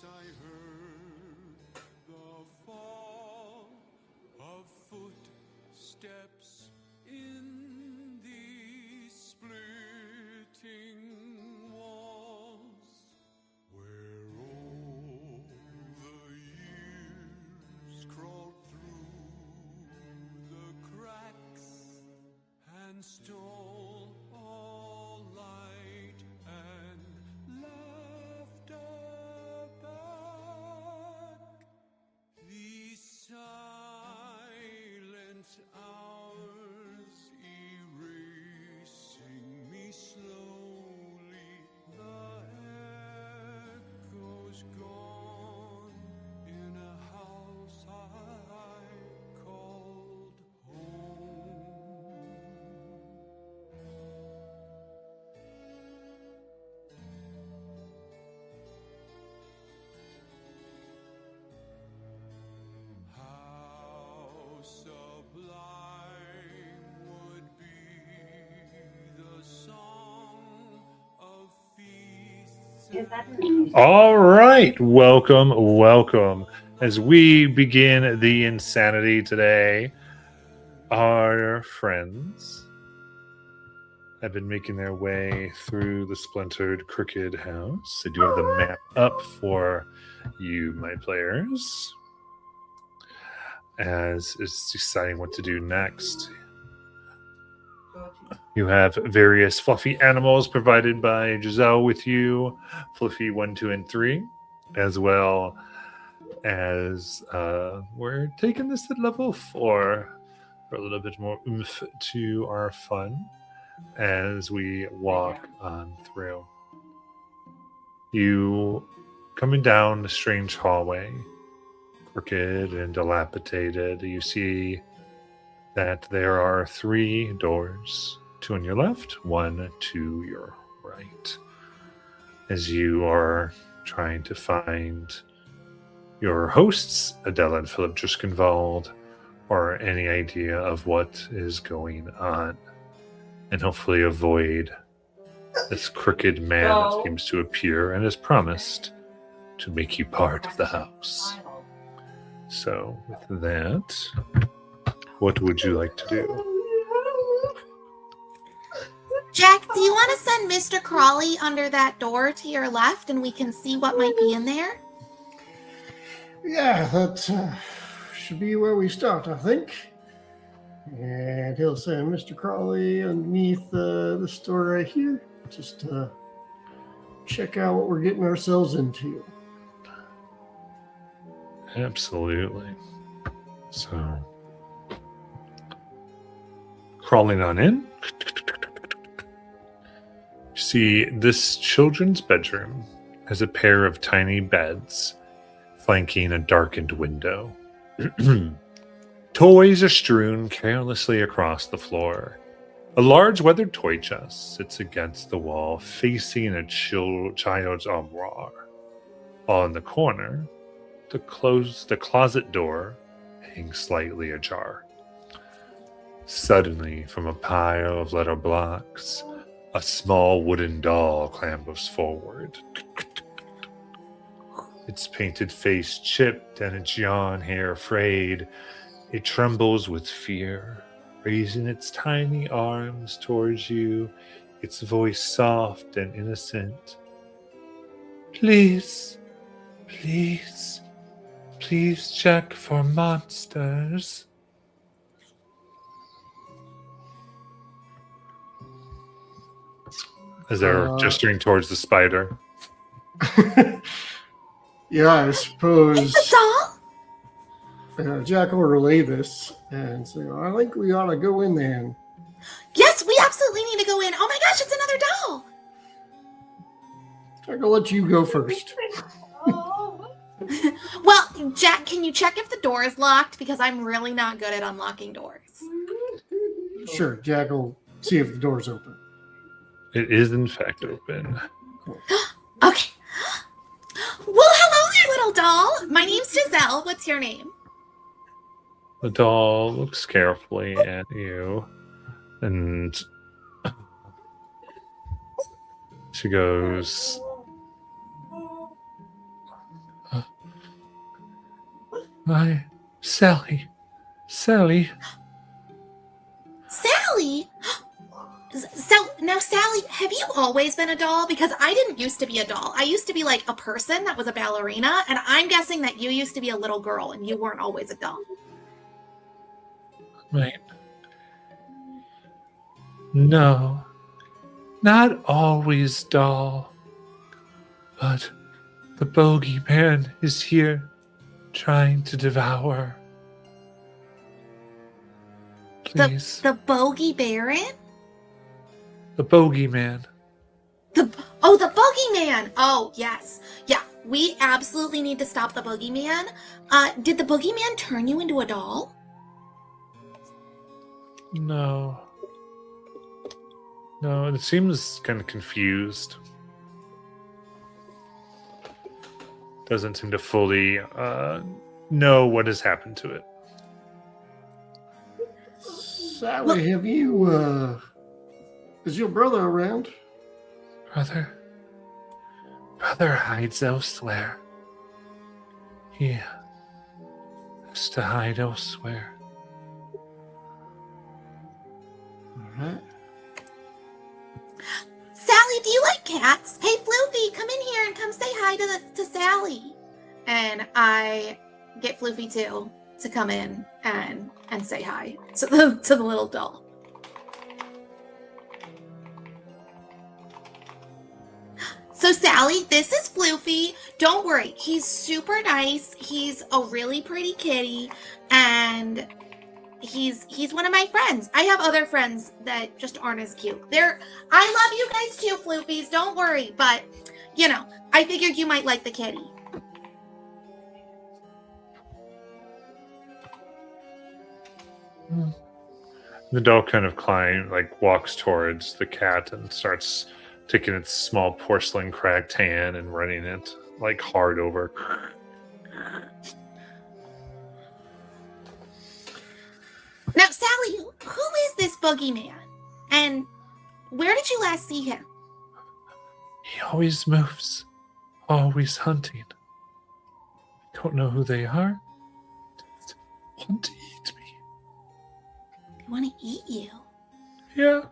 I heard the fall of footsteps in these splitting walls, where all the years crawled through the cracks and stole all light and laughter back. These silent hours erasing me slowly, the echoes gone in a house I called home. How sublime would be the song of feasts. All right, welcome. As we begin the insanity today, our friends have been making their way through the splintered crooked house. I do have the map up for you, my players, as it's deciding what to do next. You have various fluffy animals provided by Giselle with you, Fluffy 1, 2, and 3, as well as we're taking this at level 4 for a little bit more oomph to our fun as we walk on through. You coming down the strange hallway, crooked and dilapidated, you see that there are 3 doors, 2 on your left, 1 to your right. As you are trying to find your hosts, Adela and Philip Driskenwald, or any idea of what is going on, and hopefully avoid this crooked man that seems to appear and has promised to make you part of the house. So, with that, what would you like to do? Jack, do you want to send Mr. Crawley under that door to your left and we can see what might be in there? Yeah, that should be where we start, I think. And he'll send Mr. Crawley underneath this door right here, just to check out what we're getting ourselves into. Absolutely. So, crawling on in. See, this children's bedroom has a pair of tiny beds flanking a darkened window. Toys are strewn carelessly across the floor. A large weathered toy chest sits against the wall, facing a child's armoire. While in the corner, the closet door hangs slightly ajar. Suddenly, from a pile of letter blocks, a small wooden doll clambers forward. Its painted face chipped and its yawn hair frayed. It trembles with fear, raising its tiny arms towards you, its voice soft and innocent. Please, please, please check for monsters. As they're gesturing towards the spider. Yeah, I suppose It's a doll? Jack will relay this and say, I think we ought to go in there. And Yes, we absolutely need to go in. Oh my gosh, it's another doll. Jack, I'll let you go first. Well, Jack, can you check if the door is locked? Because I'm really not good at unlocking doors. Sure, Jack will see if the door's open. It is, in fact, open. Cool. Okay. Well, hello there, little doll. My name's Giselle. What's your name? The doll looks carefully at you, and she goes, My Sally. Sally. Sally? So, now, Sally, have you always been a doll? Because I didn't used to be a doll. I used to be like a person that was a ballerina, and I'm guessing that you used to be a little girl and you weren't always a doll. Right. No. Not always, doll. But the bogeyman is here, trying to devour. Please. The Bogey Baron? The bogeyman. The Boogeyman! Oh, yes. Yeah, we absolutely need to stop the Boogeyman. Did the Boogeyman turn you into a doll? No. No, it seems kind of confused. Doesn't seem to fully know what has happened to it. Sally, have you, is your brother around? Brother hides elsewhere. He has to hide elsewhere. All right. Sally, do you like cats? Hey, Floofy, come in here and come say hi to Sally. And I get Floofy too to come in and say hi to the little doll. So Sally, this is Floofy. Don't worry, he's super nice. He's a really pretty kitty, and he's one of my friends. I have other friends that just aren't as cute. I love you guys too, Floofies. Don't worry, but you know, I figured you might like the kitty. The doll kind of walks towards the cat and starts taking its small porcelain cracked hand and running it hard over. Now, Sally, who is this boogeyman? And where did you last see him? He always moves, always hunting. Don't know who they are. Just want to eat me. They want to eat you. Yeah.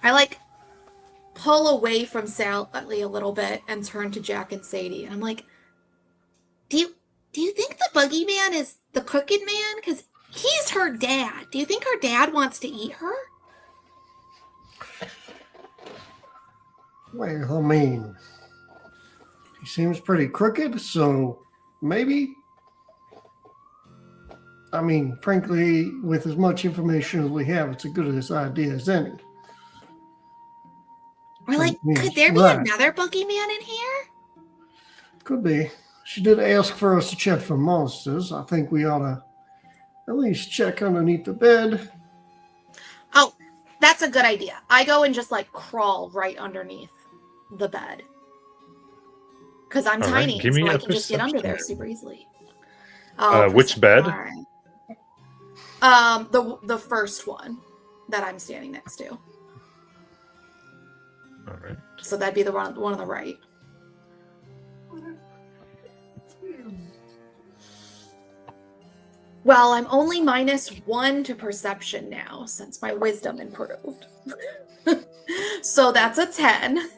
I pull away from Sally a little bit and turn to Jack and Sadie, and I'm like, do you think the boogeyman is the crooked man? Because he's her dad. Do you think her dad wants to eat her? Well, I mean, he seems pretty crooked, so maybe. I mean, frankly, with as much information as we have, it's as good as idea as any. Or could there be another boogeyman in here? Could be. She did ask for us to check for monsters. I think we ought to at least check underneath the bed. Oh, that's a good idea. I go and just crawl right underneath the bed. Because I'm All right, tiny, give me so a I can just get under there perception. super easily. Which bed? The first one that I'm standing next to. All right. So that'd be the one on the right. Well, I'm only -1 to perception now since my wisdom improved. So that's a 10.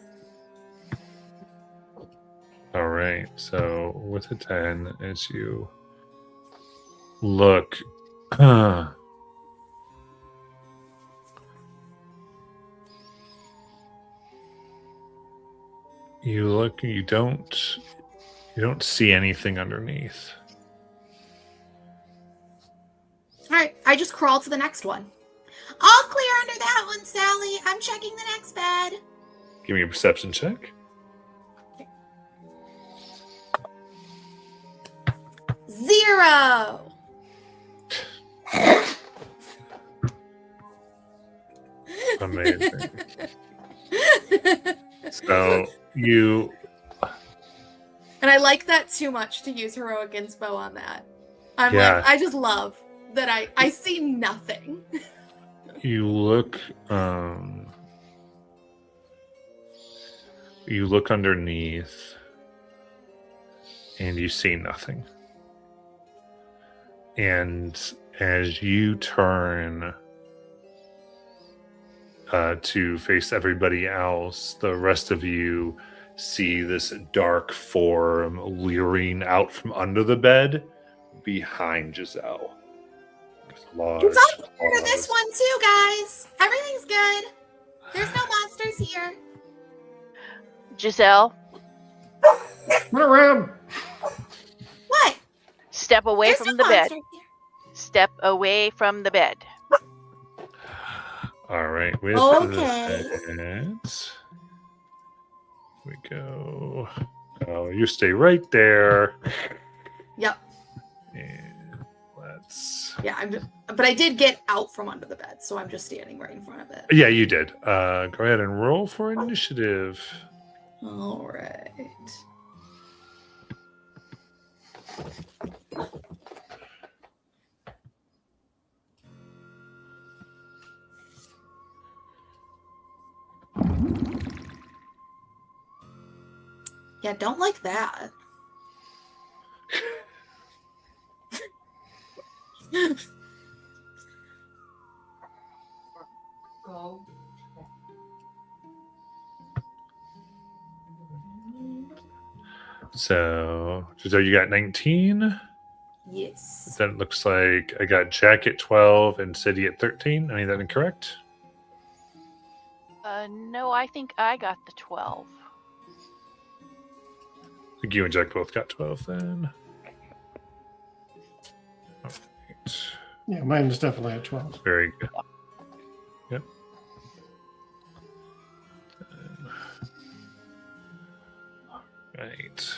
All right. So with a 10, as you look, you don't see anything underneath. All right, I just crawl to the next one. All clear under that one, Sally. I'm checking the next bed. Give me a perception check. 0. Amazing. So you... And I like that too much to use heroic inspo on that. I'm Yeah. I just love that I see nothing. You look underneath and you see nothing. And as you turn to face everybody else, the rest of you see this dark form leering out from under the bed behind Giselle. With large It's all part of this claws. one too, guys. Everything's good. There's no monsters here. Giselle, Run around. What? step away There's from no the bed. monsters here. Step away from the bed. All right, with Okay. that, we go. Oh, you stay right there. Yep. And let's. Yeah, but I did get out from under the bed, so I'm just standing right in front of it. Yeah, you did. Go ahead and roll for initiative. All right. Yeah, don't like that. So you got 19. Yes. Then it looks like I got Jack at 12 and City at 13. I mean, that incorrect? No, I think I got the 12. I think you and Jack both got 12 then. All right. Yeah, mine is definitely at 12. Very good. Yep. Right.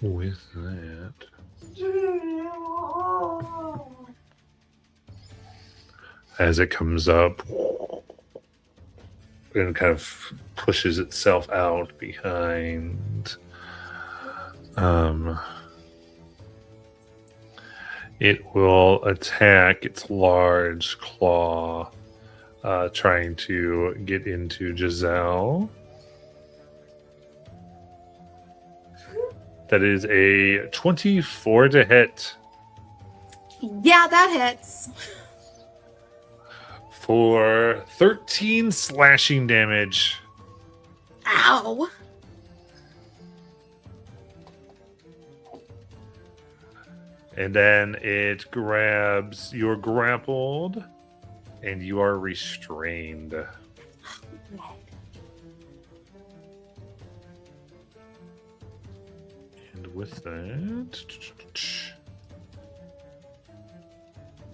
With that, as it comes up and kind of pushes itself out behind, it will attack its large claw, trying to get into Giselle. That is a 24 to hit Yeah, that hits. for 13 slashing damage. Ow. And then it grabs, you're grappled and you are restrained. And with that,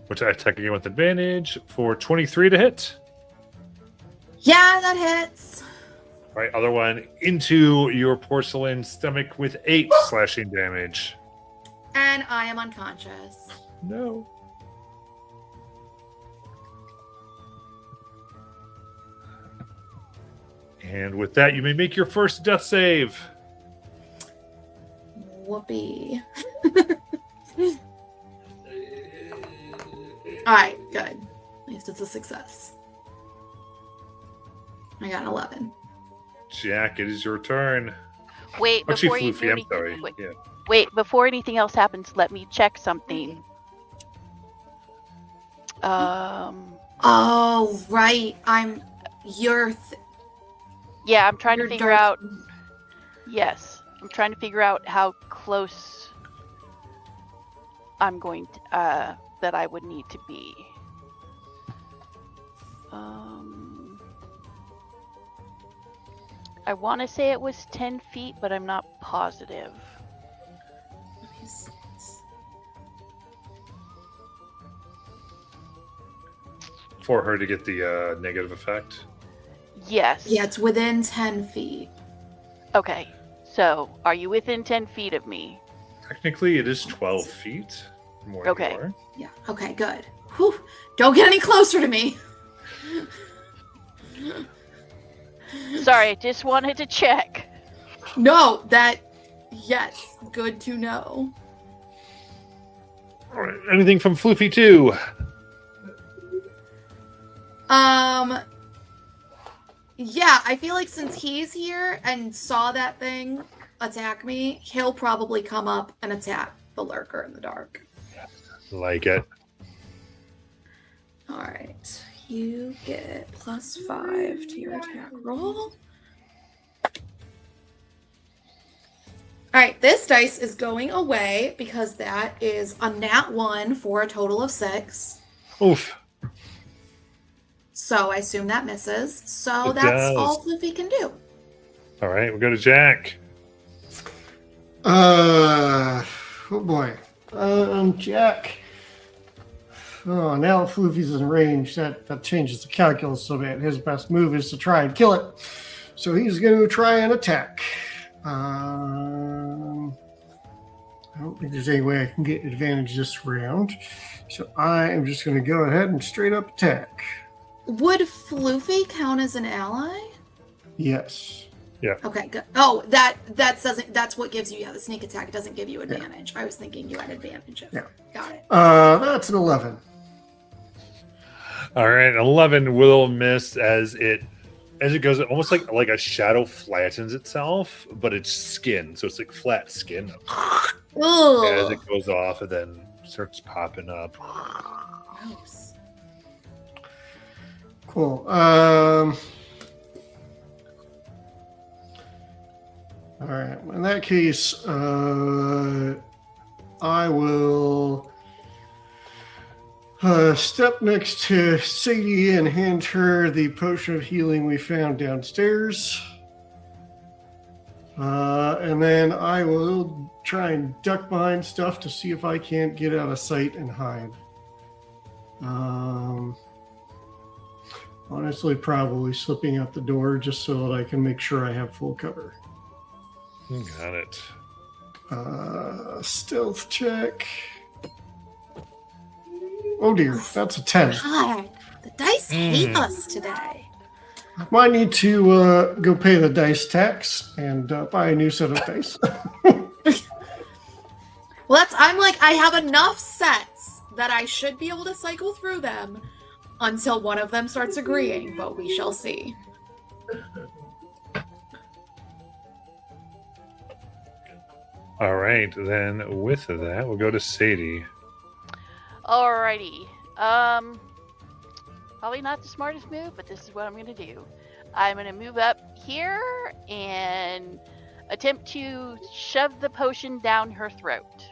which I attack again with advantage for 23 to hit. Yeah, that hits. All right, other one into your porcelain stomach with 8 slashing damage. And I am unconscious. No. And with that, you may make your first death save. Whoopee. Alright, good. At least it's a success. I got an 11. Jack, it is your turn. Wait, Actually, before you Floofy, do I'm anything, sorry. wait, Yeah. wait, before anything else happens, let me check something. Oh, right. Yeah, I'm trying to You're figure dark. out. Yes, I'm trying to figure out how close I'm going to, that I would need to be. I want to say it was 10 feet, but I'm not positive. For her to get the negative effect. Yes. Yeah, it's within 10 feet. Okay. So, are you within 10 feet of me? Technically, it is 12 feet. More than Okay. you are. Yeah, okay, good. Whew. Don't get any closer to me. Sorry, I just wanted to check. No, yes, good to know. All right, anything from Floofy 2? Yeah, I feel like since he's here and saw that thing attack me, he'll probably come up and attack the lurker in the dark. Like it. All right. You get +5 to your attack roll. All right, this dice is going away because that is a nat 1 for a total of 6. Oof. So I assume that misses. So It that's does. all Floofy can do. All right, we'll go to Jack. Oh boy. Jack. Oh, now Floofy's in range. That changes the calculus a bit. His best move is to try and kill it. So he's going to try and attack. I don't think there's any way I can get advantage this round. So I am just going to go ahead and straight up attack. Would Floofy count as an ally? Yes. Okay, good. Oh, that doesn't. That's what gives you the sneak attack. It doesn't give you advantage. I was thinking you had advantage. Yeah. Got it. That's an 11. All right, 11 will miss as it goes, almost like a shadow flattens itself, but it's skin, so it's like flat skin. As Ugh. it goes off, and then starts popping up. Gross. Cool. All right. In that case, I will step next to Sadie and hand her the potion of healing we found downstairs. And then I will try and duck behind stuff to see if I can't get out of sight and hide. Honestly, probably slipping out the door just so that I can make sure I have full cover. Got it. Stealth check. Oh dear, that's a 10. God, the dice hate us today. Might need to go pay the dice tax and buy a new set of dice. Well, I'm like, I have enough sets that I should be able to cycle through them until one of them starts agreeing, but we shall see. All right, then with that, we'll go to Sadie. Alrighty. Probably not the smartest move, but this is what I'm going to do. I'm going to move up here and attempt to shove the potion down her throat.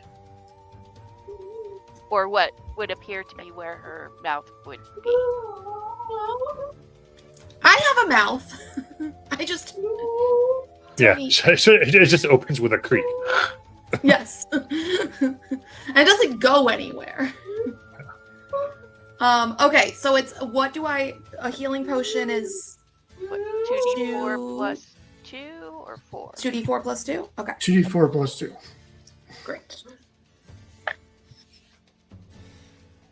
Or what would appear to be where her mouth would be. I have a mouth. I just. Yeah, Tiny. it just opens with a creak. Yes. And it doesn't go anywhere. Okay, so it's a healing potion is What, 2d4 plus 2 or 4? 2d4 plus 2? Okay, 2d4 plus 2. great.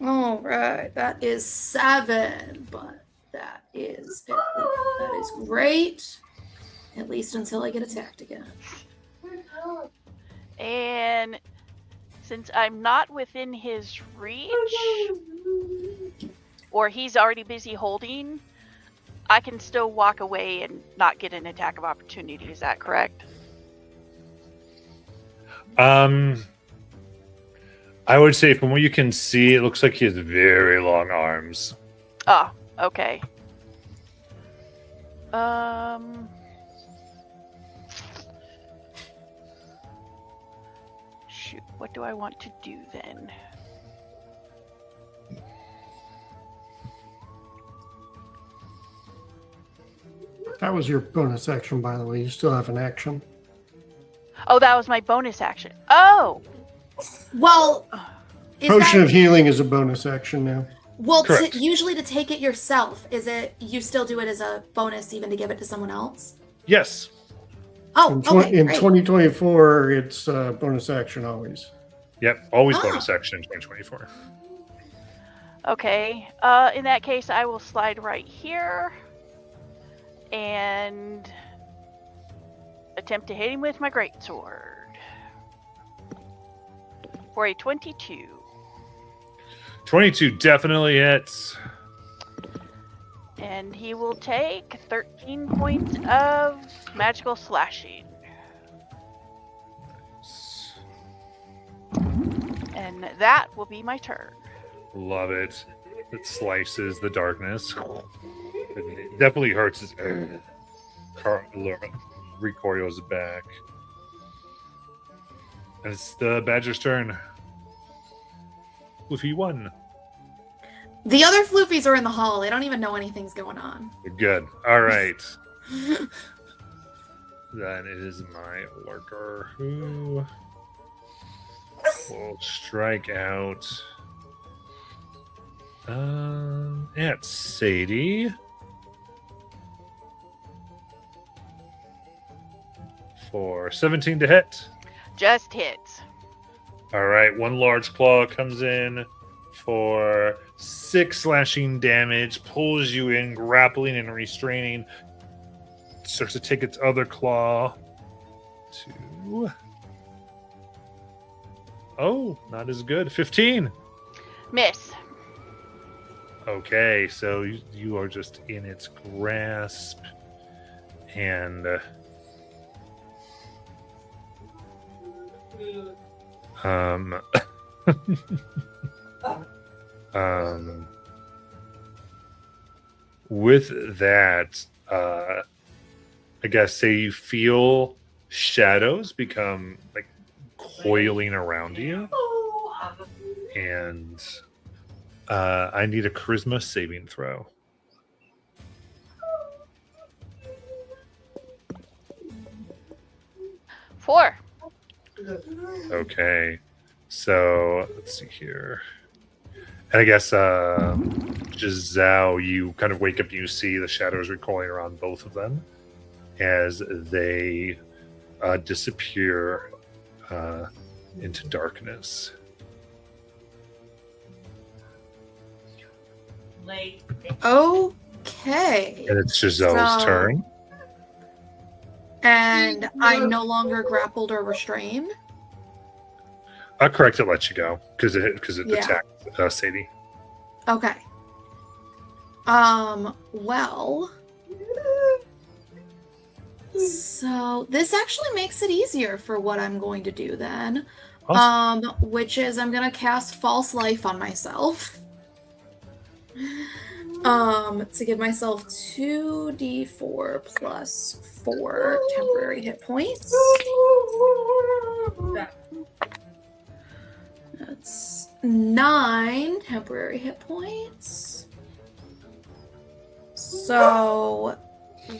All right, that is 7, but that is great. At least until I get attacked again. And since I'm not within his reach, or he's already busy holding, I can still walk away and not get an attack of opportunity. Is that correct? I would say from what you can see, it looks like he has very long arms. Ah, okay. Shoot, what do I want to do then? That was your bonus action, by the way. You still have an action. Oh, that was my bonus action. Oh! Well, is Potion that, of healing is a bonus action now. well, Correct. usually to take it yourself, is it you still do it as a bonus even to give it to someone else? Yes. Oh, In, okay, in great. 2024, it's bonus action always. Yep. Always Ah. bonus action in 2024. Okay. In that case, I will slide right here and attempt to hit him with my greatsword for a 22. 22 definitely hits. And And he will take 13 points of magical slashing. And that will be my turn. Love it. It slices the darkness. It definitely hurts his recoils back. And it's the badger's turn. Floofy won. The other floofies are in the hall. They don't even know anything's going on. Good. All right. Then it is my lurker who will strike out at Sadie for 17 to hit. Just hits. All right, one large claw comes in for 6 slashing damage, pulls you in, grappling and restraining. Starts to take its other claw to... Oh, not as good. 15. Miss. Okay, so you are just in its grasp. And... with that, I guess say you feel shadows become like coiling around you, and I need a charisma saving throw. Four. Okay, so let's see here. And I guess Giselle, you kind of wake up and you see the shadows recoiling around both of them as they disappear into darkness. Okay. And it's Giselle's So- turn. And I'm no longer grappled or restrained. Correct, it lets you go because it Yeah. attacked Sadie. Okay. Well. So this actually makes it easier for what I'm going to do then. Awesome. Which is I'm gonna cast False Life on myself. To give myself 2d4 plus 4 temporary hit points. That's 9 temporary hit points. So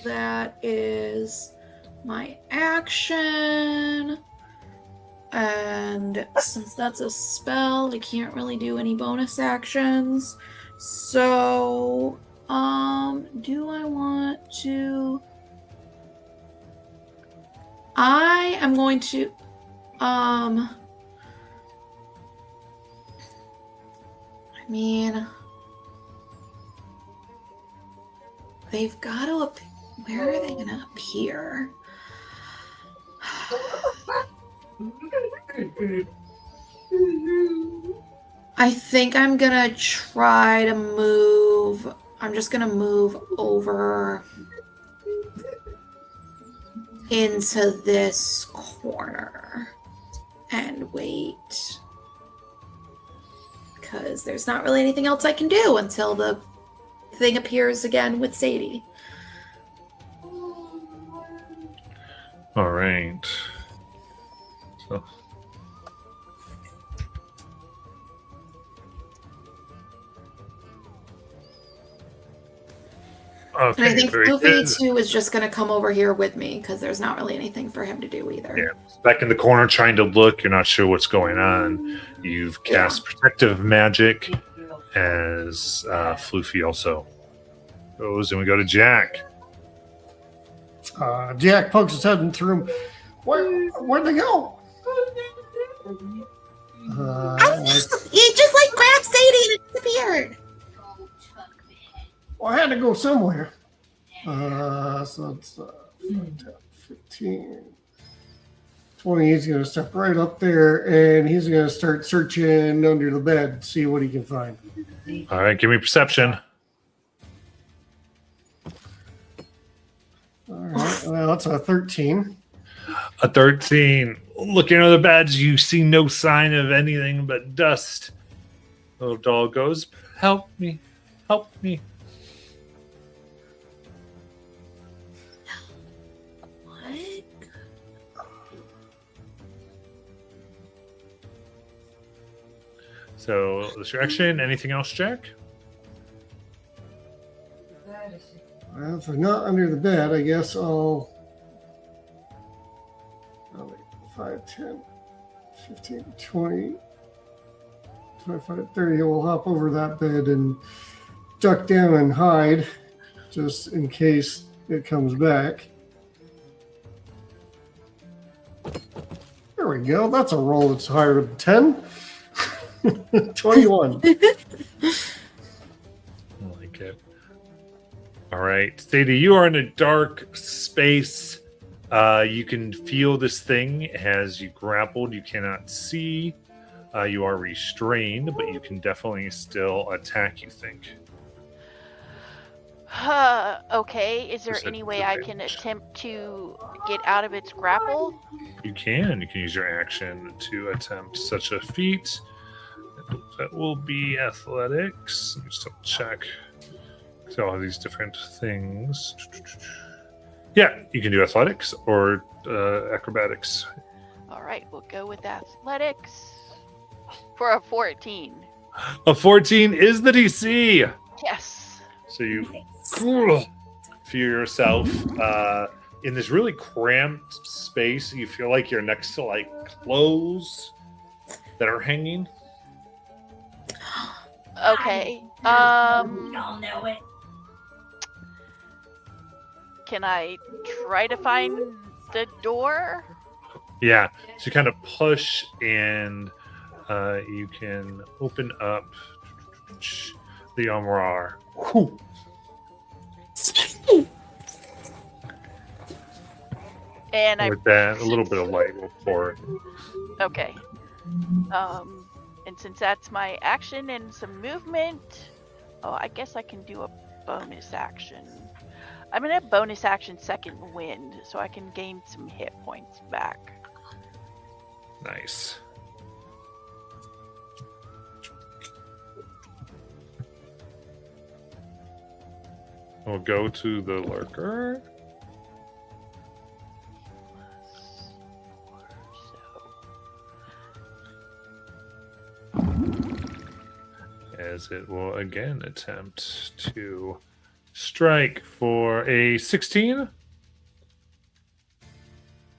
that is my action. And since that's a spell, I can't really do any bonus actions. So, do I want to... I am going to, I mean, they've got to, where are they going to appear? I think I'm gonna try to move. I'm just gonna move over into this corner and wait. Because there's not really anything else I can do until the thing appears again with Sadie. All right. So. Okay, And I think very Luffy good. too is just gonna come over here with me because there's not really anything for him to do either. Yeah. Back in the corner trying to look, you're not sure what's going on. You've cast protective magic as Floofy also goes, and we go to Jack. Jack pokes his head into the room. Where'd they go? He just like grabbed Sadie and it disappeared. Well, I had to go somewhere. So it's 15, 20. He's going to step right up there and he's going to start searching under the bed, see what he can find. All right, give me perception. right, well, that's a 13. A 13. Looking under the beds, you see no sign of anything but dust. Little doll goes, "Help me, help me." What? So, this your action. Anything else, Jack? Well, if they're not under the bed, I guess I'll 5, 10, 15, 20, 25, 30. We'll hop over that bed and duck down and hide just in case it comes back. There we go. That's a roll that's higher than 10. 21. I like it. All right. Sadie, you are in a dark space. You can feel this thing as you grappled. You cannot see. You are restrained, but you can definitely still attack, you think. Okay, is there Is it any way I can advantage? attempt to get out of its grapple? You can. You can use your action to attempt such a feat. That will be athletics. Let me just double check. So all these different things. Yeah, you can do athletics or acrobatics. All right, we'll go with athletics for a 14. A 14 is the DC. Yes. So you feel yourself in this really cramped space. You feel like you're next to like clothes that are hanging. Okay. We all know it. Can I try to find the door? Yeah. So you kind of push and you can open up the armoire. Whew. And I With that, a little bit of light will pour. okay. And since that's my action and some movement, oh, I guess I can do a bonus action. I'm gonna have bonus action second wind, so I can gain some hit points back. Nice. We'll go to the lurker. As it will again attempt to strike for a 16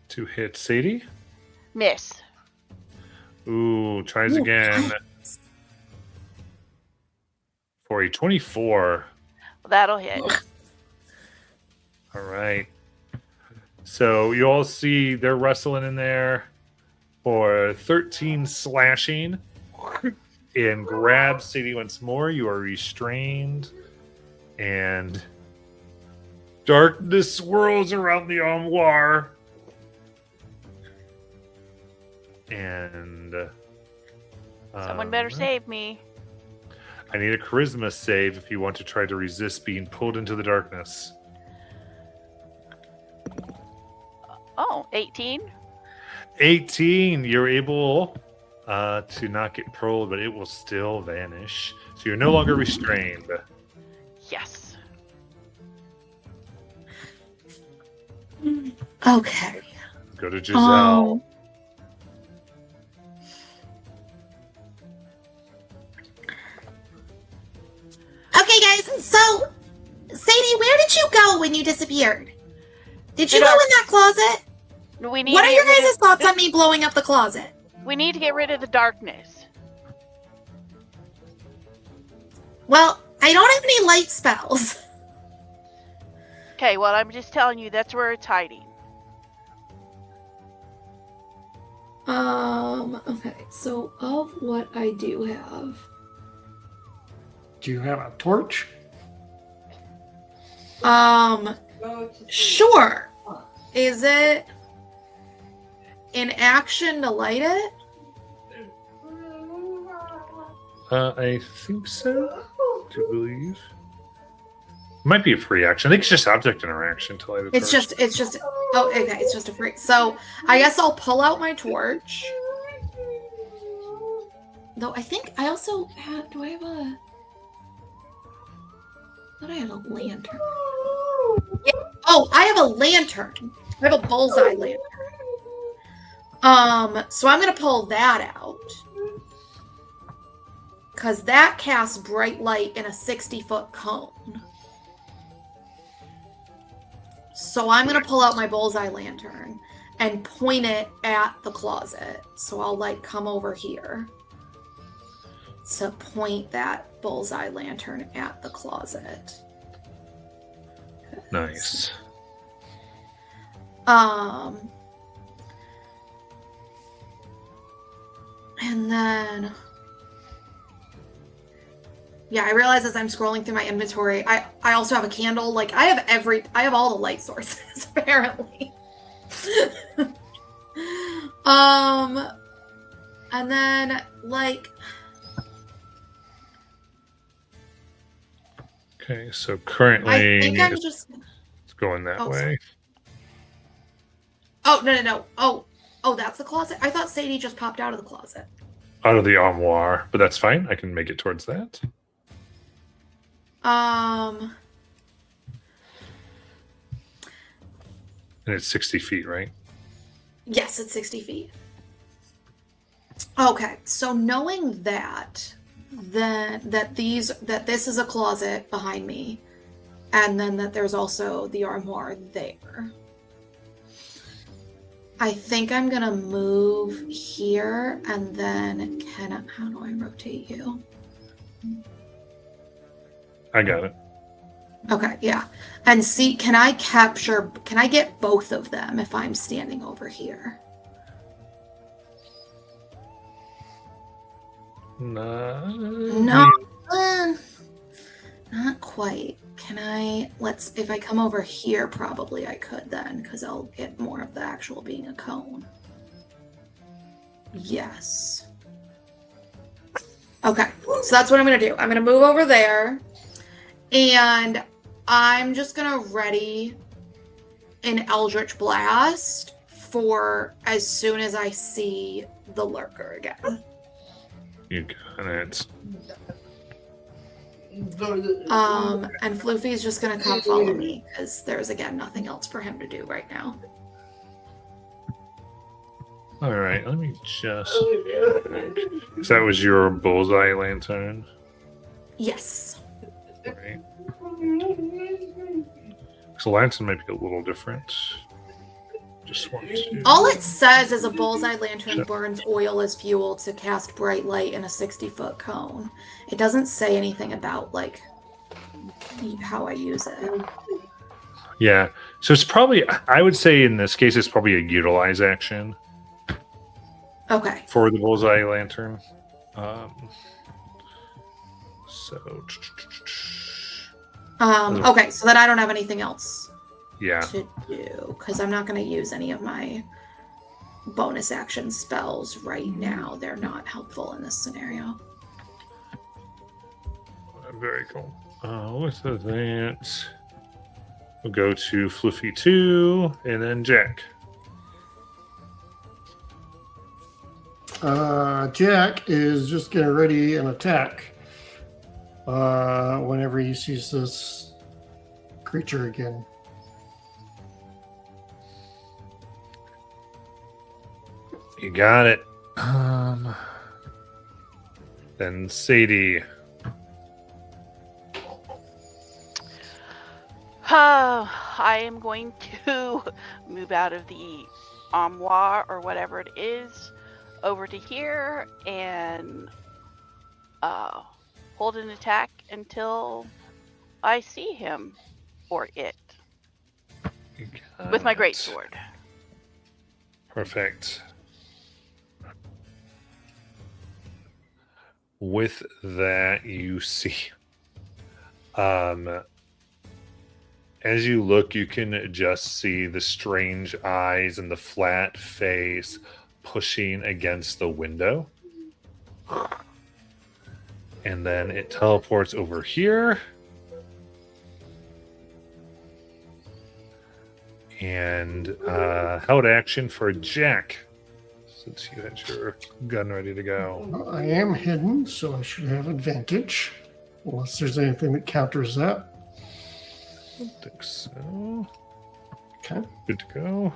to hit Sadie. Miss. Ooh, tries Ooh, again for a 24. That'll hit. All right. So you all see they're wrestling in there for 13 slashing and grab Sadie once more. You are restrained and darkness swirls around the armoire. And Someone better save me. I need a charisma save if you want to try to resist being pulled into the darkness. Oh, 18? 18. You're able to not get pulled, but it will still vanish. So you're no longer restrained. Yes. Okay. Go to Giselle. Okay, guys. So, Sadie, where did you go when you disappeared? Did you Did go our- in that closet? We need What to are get your rid guys' of- thoughts on me blowing up the closet? We need to get rid of the darkness. Well, I don't have any light spells. Okay, well, I'm just telling you that's where it's hiding. Okay, so of what I do have, Do you have a torch? Sure. Is it an action to light it? I think so. To believe. Might be a free action. I think it's just object interaction till later. It's just oh, okay, it's just a free. So I guess I'll pull out my torch. Though I think I also had, do I have a, I thought I had a lantern. Yeah. Oh, I have a lantern. I have a bullseye lantern. So I'm gonna pull that out. Cause that casts bright light in a 60-foot cone. So I'm gonna pull out my bullseye lantern and point it at the closet. So I'll like come over here to point that bullseye lantern at the closet. Nice. And then, yeah, I realize as I'm scrolling through my inventory, I also have a candle. Like I have all the light sources apparently. And then like, Okay, so I currently think I'm just. it's going that way. Sorry. Oh no! Oh, that's the closet. I thought Sadie just popped out of the closet. Out of the armoire, but that's fine. I can make it towards that. Um. And it's 60 feet, right? Yes, it's 60 feet. Okay, so knowing that, then that this is a closet behind me, and then that there's also the armoire there. I think I'm gonna move here, and then how do I rotate you? I got it. Okay, yeah. And see, can I get both of them if I'm standing over here? No. Not quite. Can I, if I come over here, probably I could then, because I'll get more of the actual being a cone. Yes. Okay, so that's what I'm going to do. I'm going to move over there, and I'm just going to ready an Eldritch Blast for as soon as I see the lurker again. You got it. And Floofy's just going to come follow me, because there's, again, nothing else for him to do right now. All right, let me just. So that was your bullseye lantern, Yes. right? So lantern might be a little different. Just want to. All it says is a bullseye lantern burns oil as fuel to cast bright light in a 60-foot cone. It doesn't say anything about, like, how I use it. Yeah, so it's probably. I would say in this case, it's probably a utilize action Okay. for the bullseye lantern. Okay, so then I don't have anything else Yeah. to do, because I'm not going to use any of my bonus action spells right now. They're not helpful in this scenario. Very cool. With that, we'll go to Fluffy 2 and then Jack. Jack is just getting ready an attack whenever he sees this creature again. You got it. Then Sadie. I am going to move out of the armoire or whatever it is over to here and hold an attack until I see him or it You got with my it. greatsword. Perfect. With that, you see, as you look, you can just see the strange eyes and the flat face pushing against the window. And then it teleports over here. And held action for Jack, since you had your gun ready to go. Well, I am hidden, so I should have advantage. Unless there's anything that counters that. I don't think so. Okay. Good to go.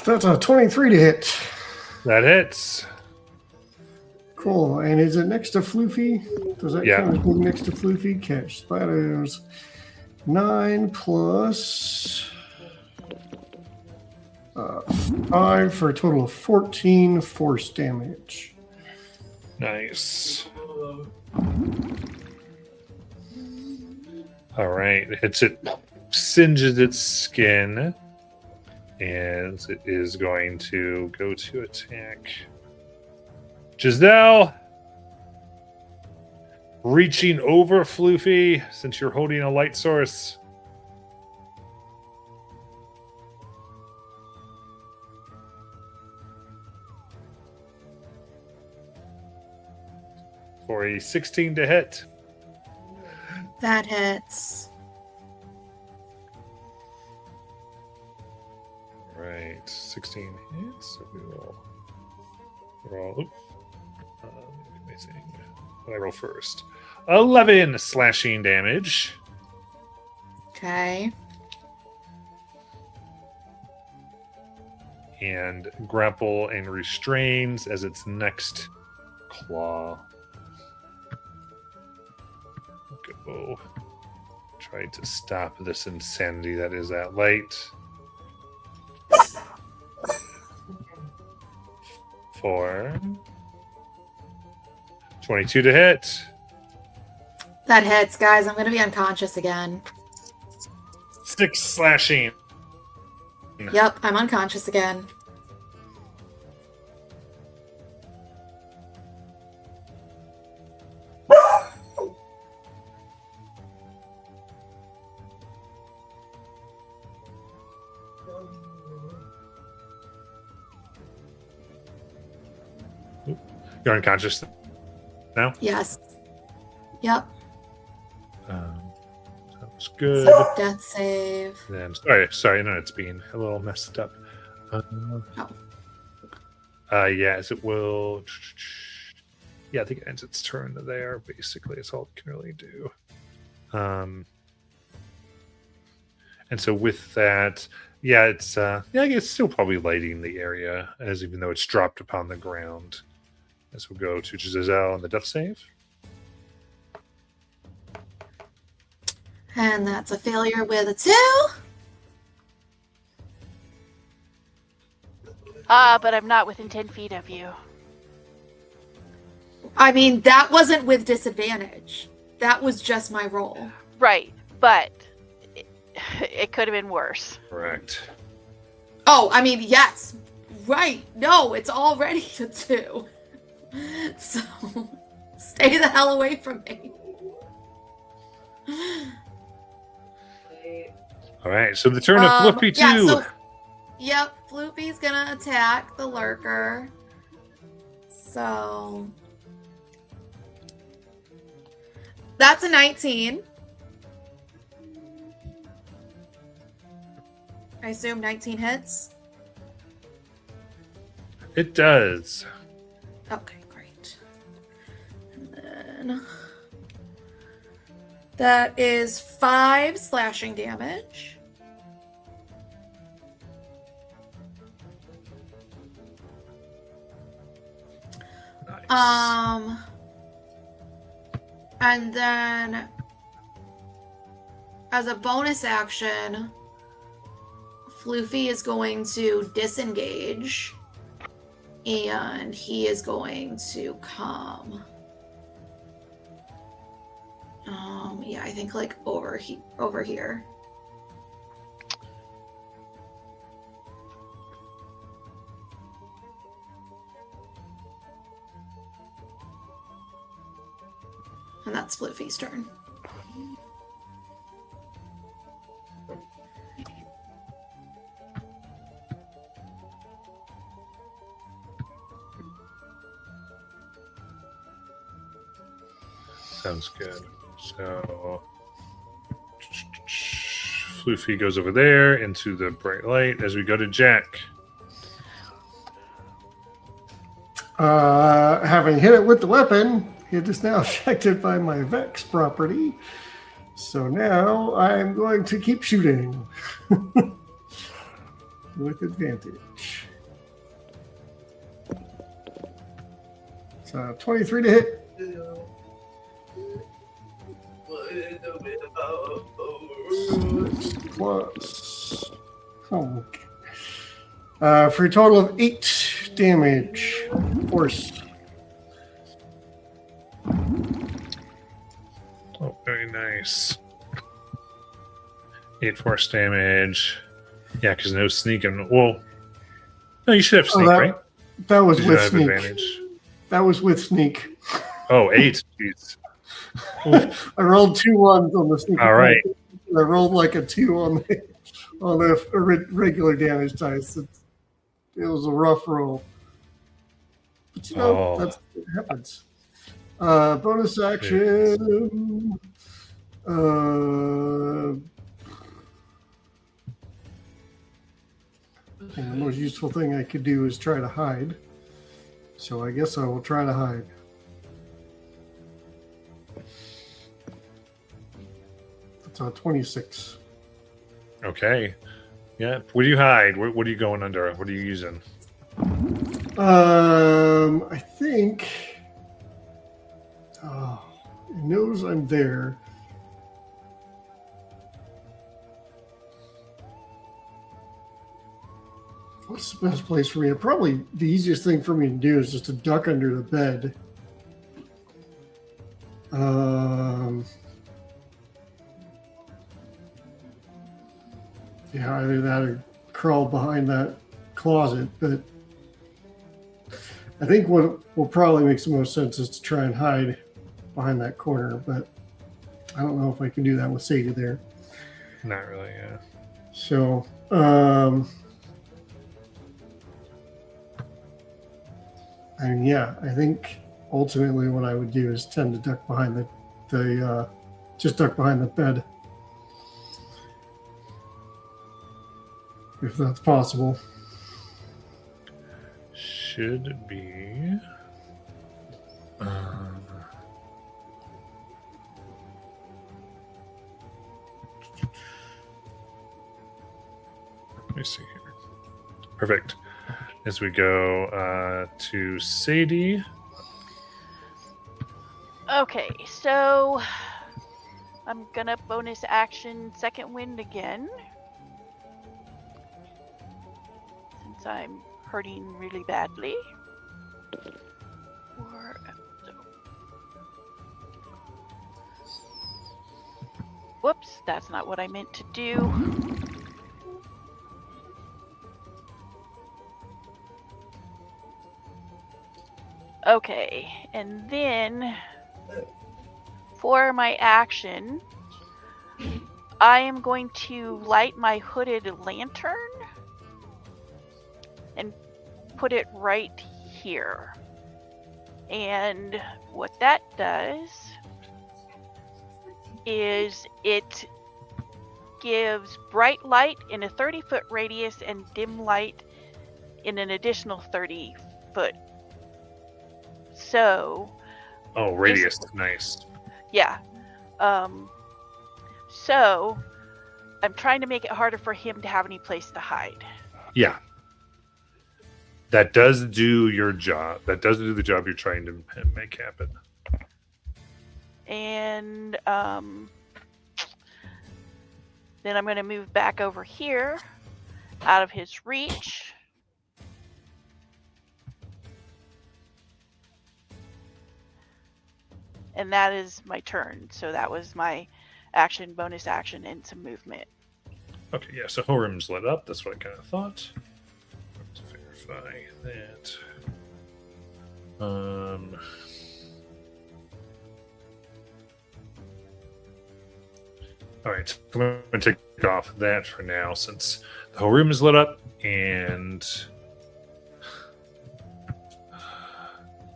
That's a 23 to hit. That hits. Cool. And is it next to Floofy? Does that Yeah. count as being next to Floofy? Okay, so that is 9 plus 5 for a total of 14 force damage. Nice. All right. Hits it, singes its skin, and it is going to go to attack Giselle. Reaching over Floofy, since you're holding a light source. For a 16 to hit. That hits. Right, 16 hits. So we will roll. Amazing. What I roll first? 11 slashing damage. Okay. And grapple and restrains as its next claw. Go. Try to stop this insanity that is that light. For 22 to hit. That hits, guys. I'm going to be unconscious again. 6 slashing. Yep, I'm unconscious again. You're unconscious now? Yes. Yep. Sounds good. So death save. Then sorry, no, it's being a little messed up. Yes, it will. Yeah, I think it ends its turn there. Basically, it's all it can really do. And so with that, yeah, it's I guess still probably lighting the area, as even though it's dropped upon the ground. As we'll go to Giselle and the death save. And that's a failure with a 2. But I'm not within 10 feet of you. I mean, that wasn't with disadvantage. That was just my roll. Right, but it could have been worse. Correct. Oh, I mean, yes. Right. No, it's already a 2. So, stay the hell away from me. All right, so the turn of Flippy 2. Yeah, so, yep, Floopy's gonna attack the lurker. So, that's a 19. I assume 19 hits. It does. Okay, great. And then that is 5 slashing damage. Nice. And then as a bonus action, Floofy is going to disengage, and he is going to come. Yeah, I think like over here. And that's Floofy's turn. Sounds good. So Floofy goes over there into the bright light as we go to Jack. Having hit it with the weapon, it is now affected by my Vex property. So now I'm going to keep shooting with advantage. So 23 to hit. Plus, for a total of 8 damage. Force. Oh, very nice. 8 force damage. Yeah, because no sneaking. Well, no, you should have sneak, right? That was You with should have sneak. advantage. That was with sneak. Oh, 8. Jeez. I rolled 2 ones on the sneak. All right. I rolled like a 2 on the regular damage dice. It was a rough roll. But you know, that's what happens. Bonus action. And the most useful thing I could do is try to hide. So I guess I will try to hide. That's on 26. Okay. Yeah. What do you hide? What are you going under? What are you using? I think. Oh, it knows I'm there. What's the best place for me? Probably the easiest thing for me to do is just to duck under the bed. Yeah, either that or crawl behind that closet. But I think what will probably make the most sense is to try and hide behind that corner. But I don't know if I can do that with Sadie there. Not really, yeah. So, and yeah, I think ultimately what I would do is tend to duck behind just duck behind the bed. If that's possible. Should be. Let me see here. Perfect. As we go to Sadie. Okay, so I'm gonna bonus action second wind again. Since I'm hurting really badly. Whoops, that's not what I meant to do. Okay, and then for my action, I am going to light my hooded lantern and put it right here. And what that does is it gives bright light in a 30-foot radius and dim light in an additional 30-foot. So, Oh, radius. Nice. yeah. So, I'm trying to make it harder for him to have any place to hide. Yeah. That does do your job. That does do the job you're trying to make happen. And then I'm going to move back over here out of his reach. And that is my turn. So that was my action, bonus action, and some movement. Okay, yeah, so Horim's lit up. That's what I kind of thought. To verify that. All right, so I'm going to take off that for now since the whole room is lit up and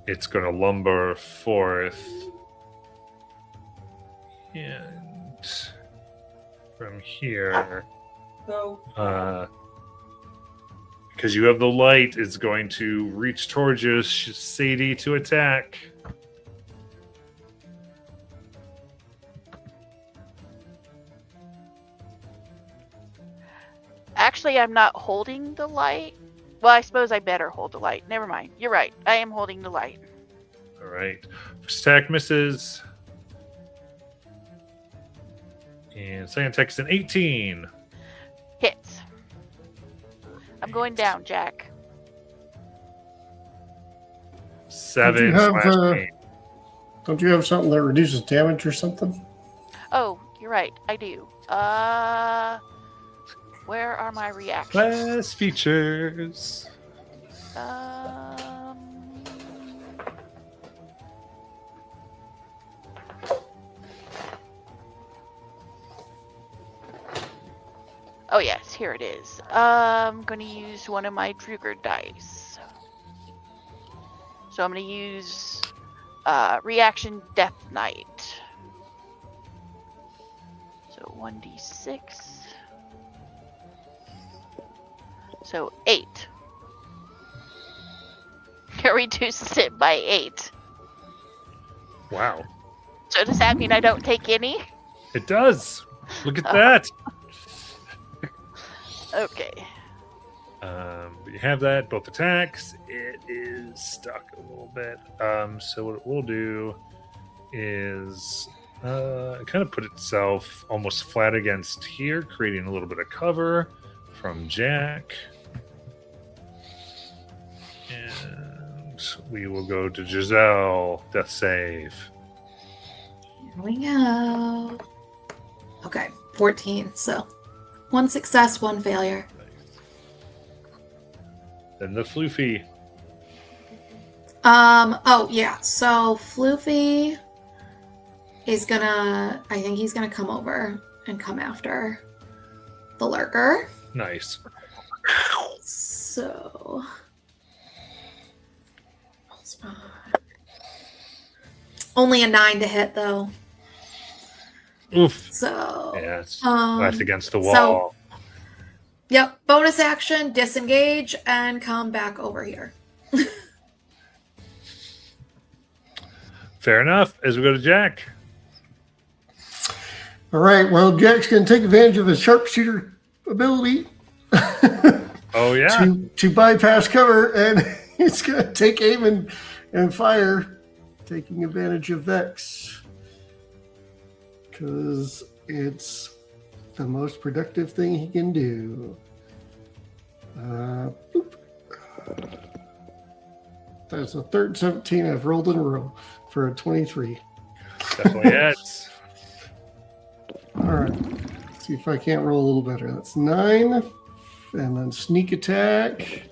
it's going to lumber forth and from here, So, because you have the light, is going to reach towards you, Sadie, to attack. Actually, I'm not holding the light. Well, I suppose I better hold the light. Never mind. You're right. I am holding the light. All right. First attack misses. And second attack is an 18. Hits. I'm going down, Jack. 7 have, slashing. Don't you have something that reduces damage or something? Oh, you're right. I do. Where are my reactions? Class features. Oh yes, here it is. I'm gonna use one of my Druger dice. So I'm gonna use reaction Death Knight. So 1d6. So 8. It reduces it by 8. Wow. So does that mean I don't take any? It does. Look at that. Okay. You have that, both attacks. It is stuck a little bit. So what it will do is kind of put itself almost flat against here, creating a little bit of cover from Jack. And we will go to Giselle. Death save. Here we go. Okay, 14. So 1 success, 1 failure. Then the Floofy. Oh yeah. So Floofy is gonna. I think he's gonna come over and come after the lurker. Nice. So. Only a 9 to hit though. Oof. So. Yeah, it's flat against the wall. So, yep. Bonus action, disengage, and come back over here. Fair enough. As we go to Jack. All right. Well, Jack's going to take advantage of his sharpshooter ability Oh yeah. to bypass cover, and he's going to take aim and fire, taking advantage of Vex. Because it's the most productive thing he can do. Boop. That's the third 17 I've rolled in a row for a 23. Definitely hits. All right. Let's see if I can't roll a little better. That's 9. And then sneak attack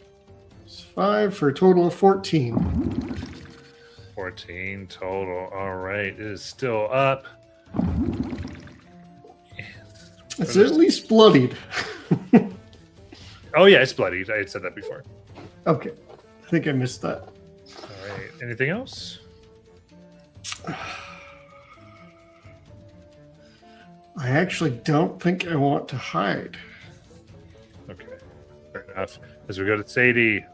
is 5 for a total of 14. 14 total. All right. It is still up. It's at least bloodied. Oh, yeah. It's bloodied. I had said that before. Okay. I think I missed that. All right. Anything else? I actually don't think I want to hide. Okay. Fair enough. As we go to Sadie.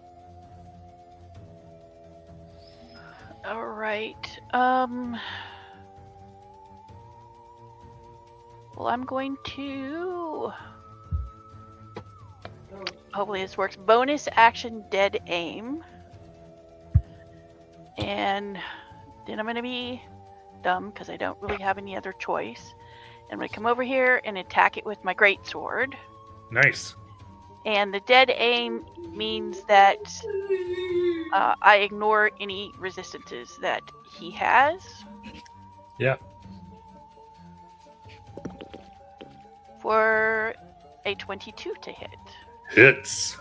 All right. Well, I'm going to. Hopefully this works. Bonus action, dead aim. And then I'm going to be dumb because I don't really have any other choice. I'm going to come over here and attack it with my greatsword. Nice. And the dead aim means that I ignore any resistances that he has. Yeah. For a 22 to hit. Hits.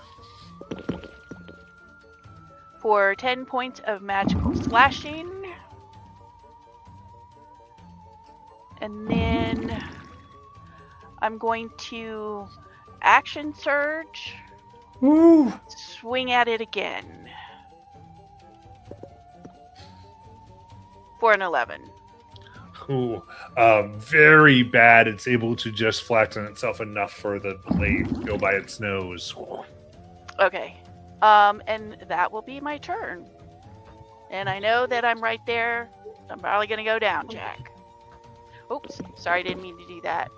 For 10 points of magical slashing. And then I'm going to action surge. Woo! Swing at it again. For an 11. Ooh, very bad. It's able to just flatten itself enough for the blade to go by its nose. Okay. And that will be my turn. And I know that I'm right there. I'm probably gonna go down, Jack. Oops, sorry, didn't mean to do that.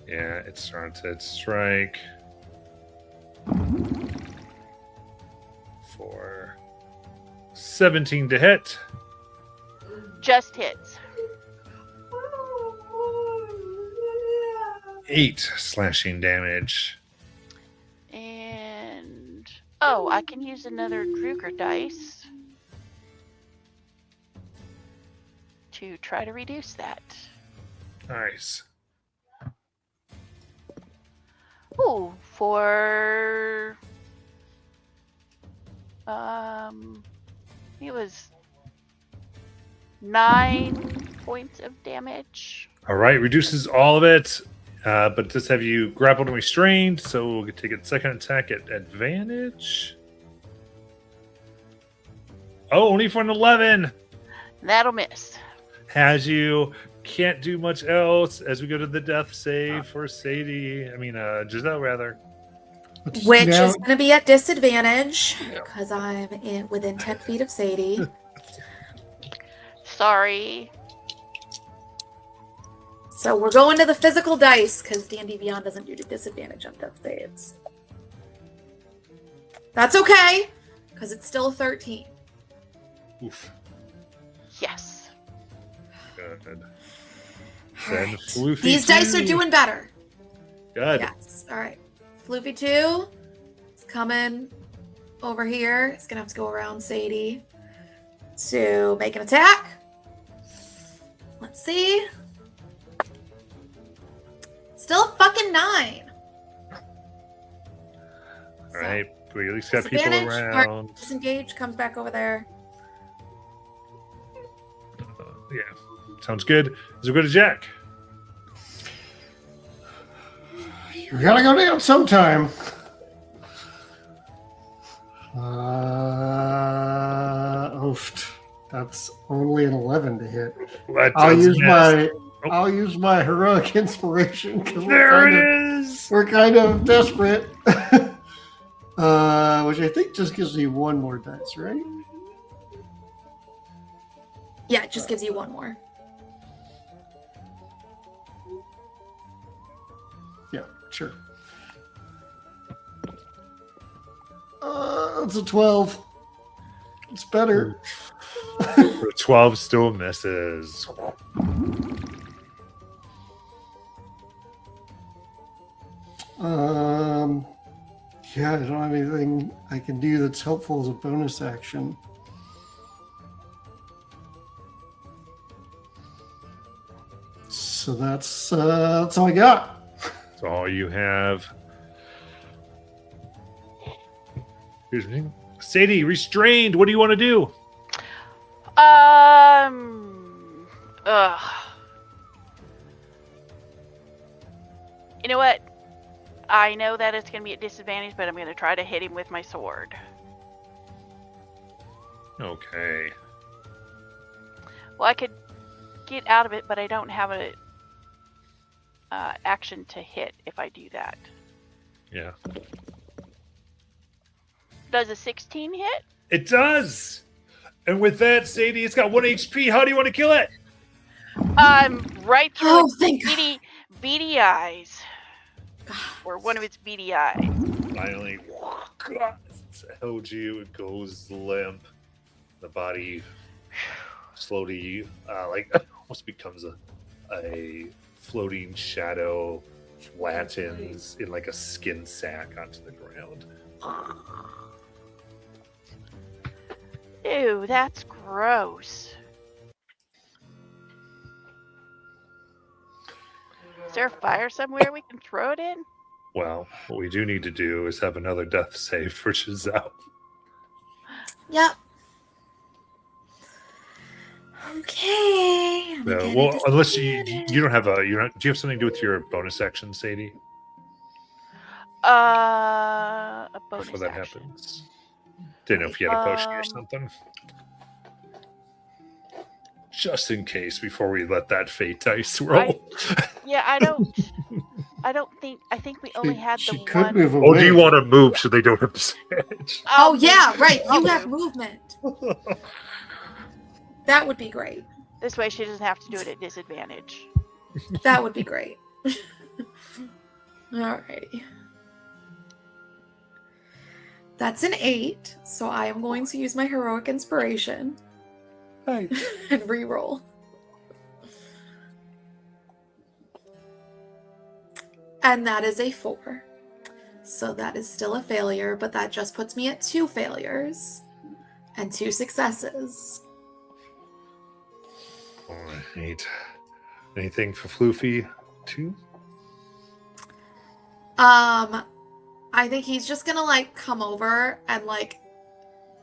Yeah, it starts its strike. For 17 to hit. Just hits. 8 slashing damage. And oh, I can use another Druger dice to try to reduce that. Nice. Ooh, for it was 9 points of damage. All right, reduces all of it, but does have you grappled and restrained, so we'll take its second attack at advantage. Oh, only for an 11. That'll miss. Has you. Can't do much else as we go to the death save for Sadie. I mean, Giselle, rather. Which Now- is going to be at disadvantage because I'm within 10 feet of Sadie. Sorry. So we're going to the physical dice because D&D Beyond doesn't do the disadvantage on death saves. That's okay because it's still a 13. Oof. Yes. Good. All Then right. Floofy These dice are 2. doing better. Good. Yes. All right. Floofy 2 is coming over here. It's going to have to go around Sadie to make an attack. Let's see. Still a fucking 9. All right. We at least got people Disadvantage. around. Disengage, comes back over there. Yeah. Sounds good. So go to Jack. You gotta go down sometime. Oof. That's only an 11 to hit. That I'll does use miss. my Oh. I'll use my heroic inspiration because There it is. we're kind of desperate. Which I think just gives me one more dice, right? Yeah, it just gives you one more. Yeah, sure. It's a 12. It's better. The 12 still misses. Yeah, I don't have anything I can do that's helpful as a bonus action. So that's all I got. That's all you have. Here's me. Sadie, restrained. What do you want to do? Ugh. You know what? I know that it's going to be at disadvantage, but I'm going to try to hit him with my sword. Okay. Well, I could get out of it, but I don't have a action to hit if I do that. Yeah. Does a 16 hit? It does. And with that, Sadie, it's got 1 HP. How do you want to kill it? Right through Oh, its thank God. beady eyes. Or one of its beady eyes. Finally, it's held you. It goes limp. The body slowly, almost becomes a floating shadow, flattens in like a skin sack onto the ground. Ew, that's gross. Is there a fire somewhere we can throw it in? Well, what we do need to do is have another death save for Giselle. Yep. Okay. I'm gonna Well, unless you disadvantage. don't have do you have something to do with your bonus action, Sadie? A bonus Before that action. happens. Didn't know if you had a potion or something. just in case before we let that fate dice roll. I think we only had she the could one. move away. Oh, do you want to move so they don't have disadvantage? Oh yeah, right. I'll You have move. movement. That would be great. This way she doesn't have to do it at disadvantage. That would be great. Alrighty. That's an 8, so I am going to use my heroic inspiration Hey. and re-roll. And that is a 4. So that is still a failure, but that just puts me at 2 failures and 2 successes. All right. Anything for Floofy 2? I think he's just gonna like come over and like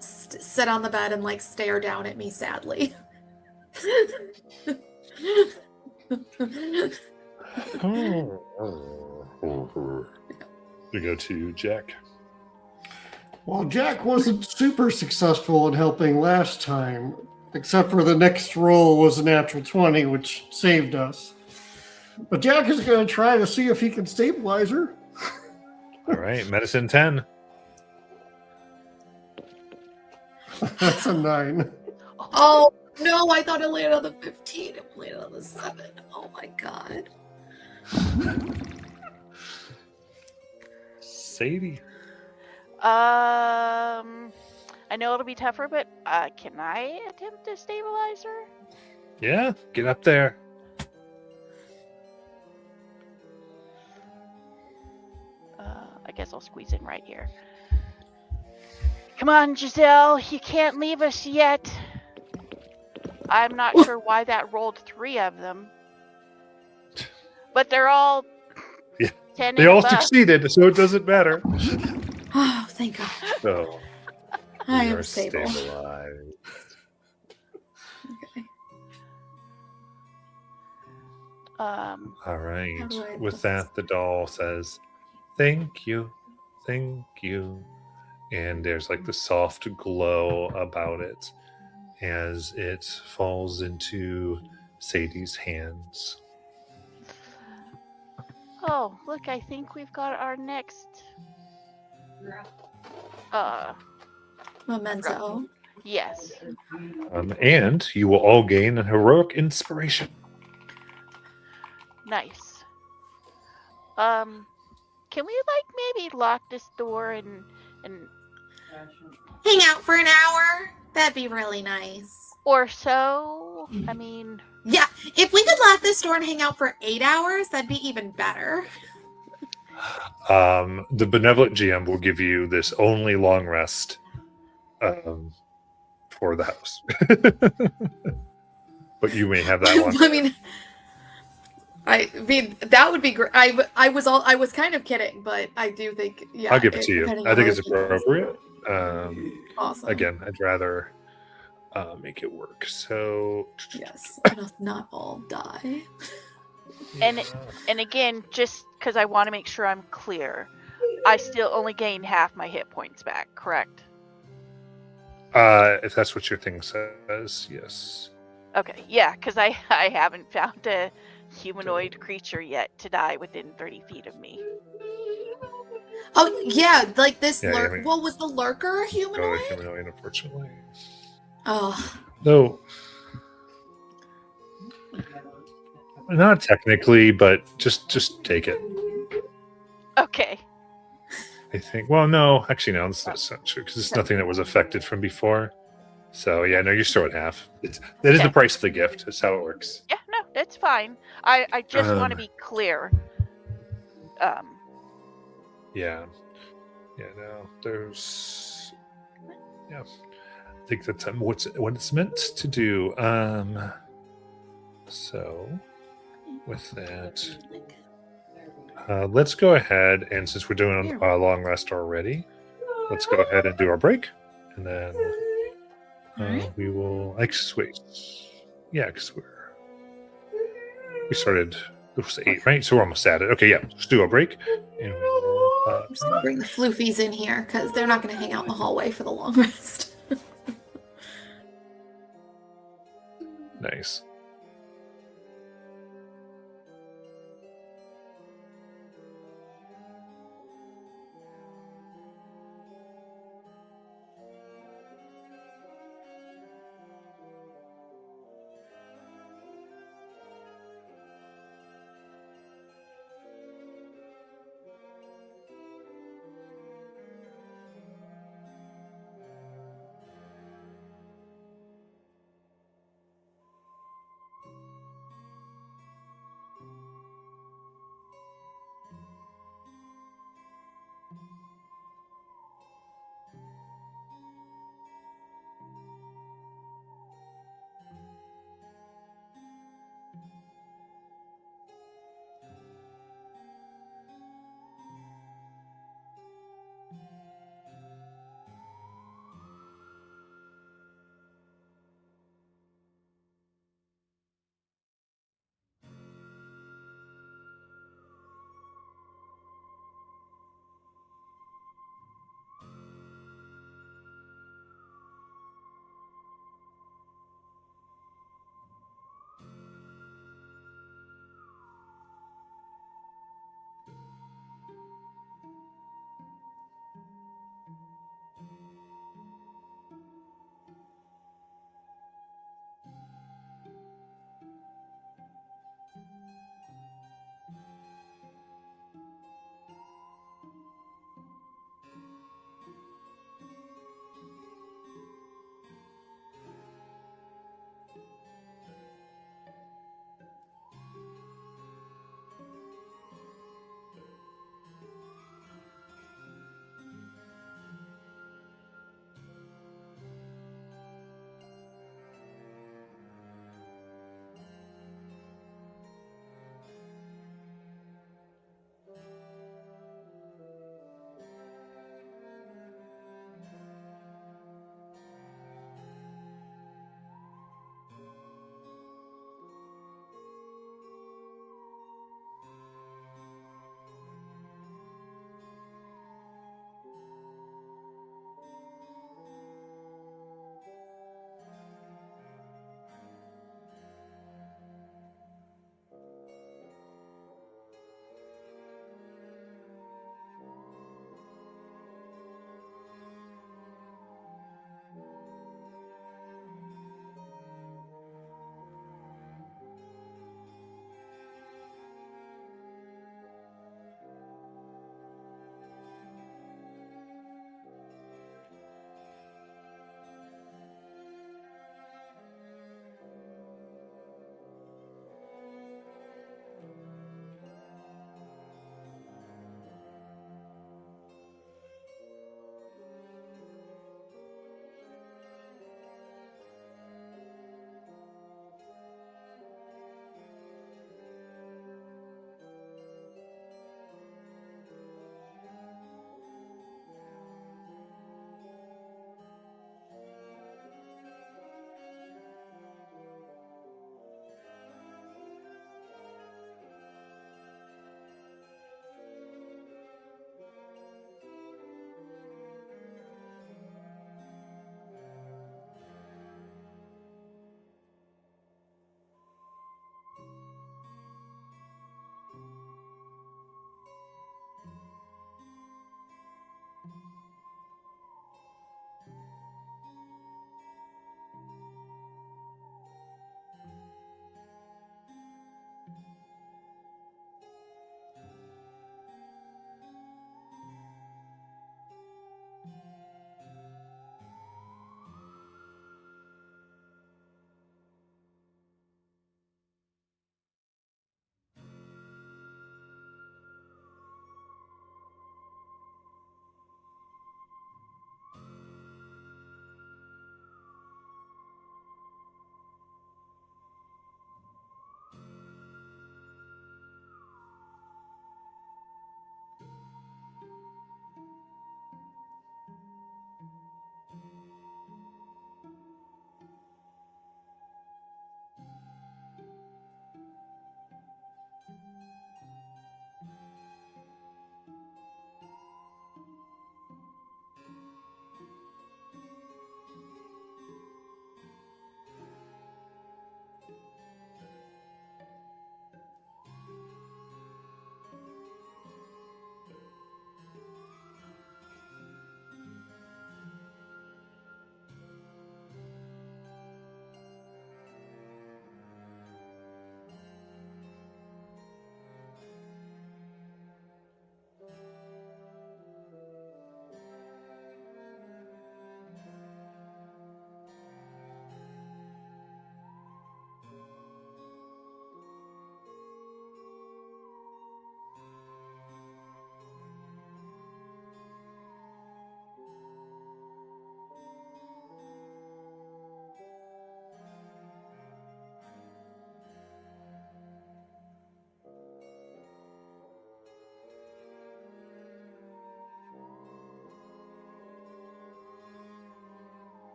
sit on the bed and like stare down at me sadly. We go to Jack. Well, Jack wasn't super successful in helping last time, except for the next roll was a natural 20, which saved us. But Jack is going to try to see if he can stabilize her. All right, medicine 10. That's a 9. Oh no, I thought it landed on the 15. It landed on the 7. Oh my god. Sadie. I know it'll be tougher, but can I attempt to stabilize her? Yeah, get up there. I guess I'll squeeze in right here. Come on, Giselle, you can't leave us yet. I'm not sure why that rolled 3 of them, but they're all Yeah, 10 They and all above. succeeded, so it doesn't matter. Oh, thank god. So I we am are stable. stabilized. Okay. All right. How do I With put that, the doll says, "Thank you, thank you," and there's like the soft glow about it as it falls into Sadie's hands. Oh, look, I think we've got our next Memento. yes. And you will all gain a heroic inspiration. Nice. Can we like maybe lock this door and Hang out for an hour? That'd be really nice. or so? I mean, Yeah, if we could lock this door and hang out for 8 hours, that'd be even better. The benevolent GM will give you this only long rest for the house. But you may have that one. I mean, that would be great. I was kind of kidding, but I do think, yeah. I'll give it to you. depending I on think how it's it goes. appropriate. Awesome. Again, I'd rather make it work. So, Yes, let us not all die. and again, just because I want to make sure I'm clear, I still only gain half my hit points back, correct? if that's what your thing says, yes. Okay, yeah, because I haven't found a humanoid creature yet to die within 30 feet of me. Oh yeah, like this Yeah, lurk. I mean- What was the lurker Go humanoid? to humanoid, unfortunately. Oh, No, not technically, but just take it. Okay. I think. Well, no, actually, no, that's not true because it's nothing that was affected from before. So yeah, no, you're still at half. That is Yeah. the price of the gift. That's how it works. Yeah, no, that's fine. I just want to Um, be clear. Yeah, no, there's. Yeah, I think that's what it's meant to do. So with that, let's go ahead and since we're doing a long rest already, let's go ahead and do our break, and then Alright. we will. Wait, yeah, because we started. It was 8, right? So we're almost at it. Okay, yeah, let's do a break, and we will, I'm just gonna bring the floofies in here because they're not gonna hang out in the hallway for the long rest. Nice.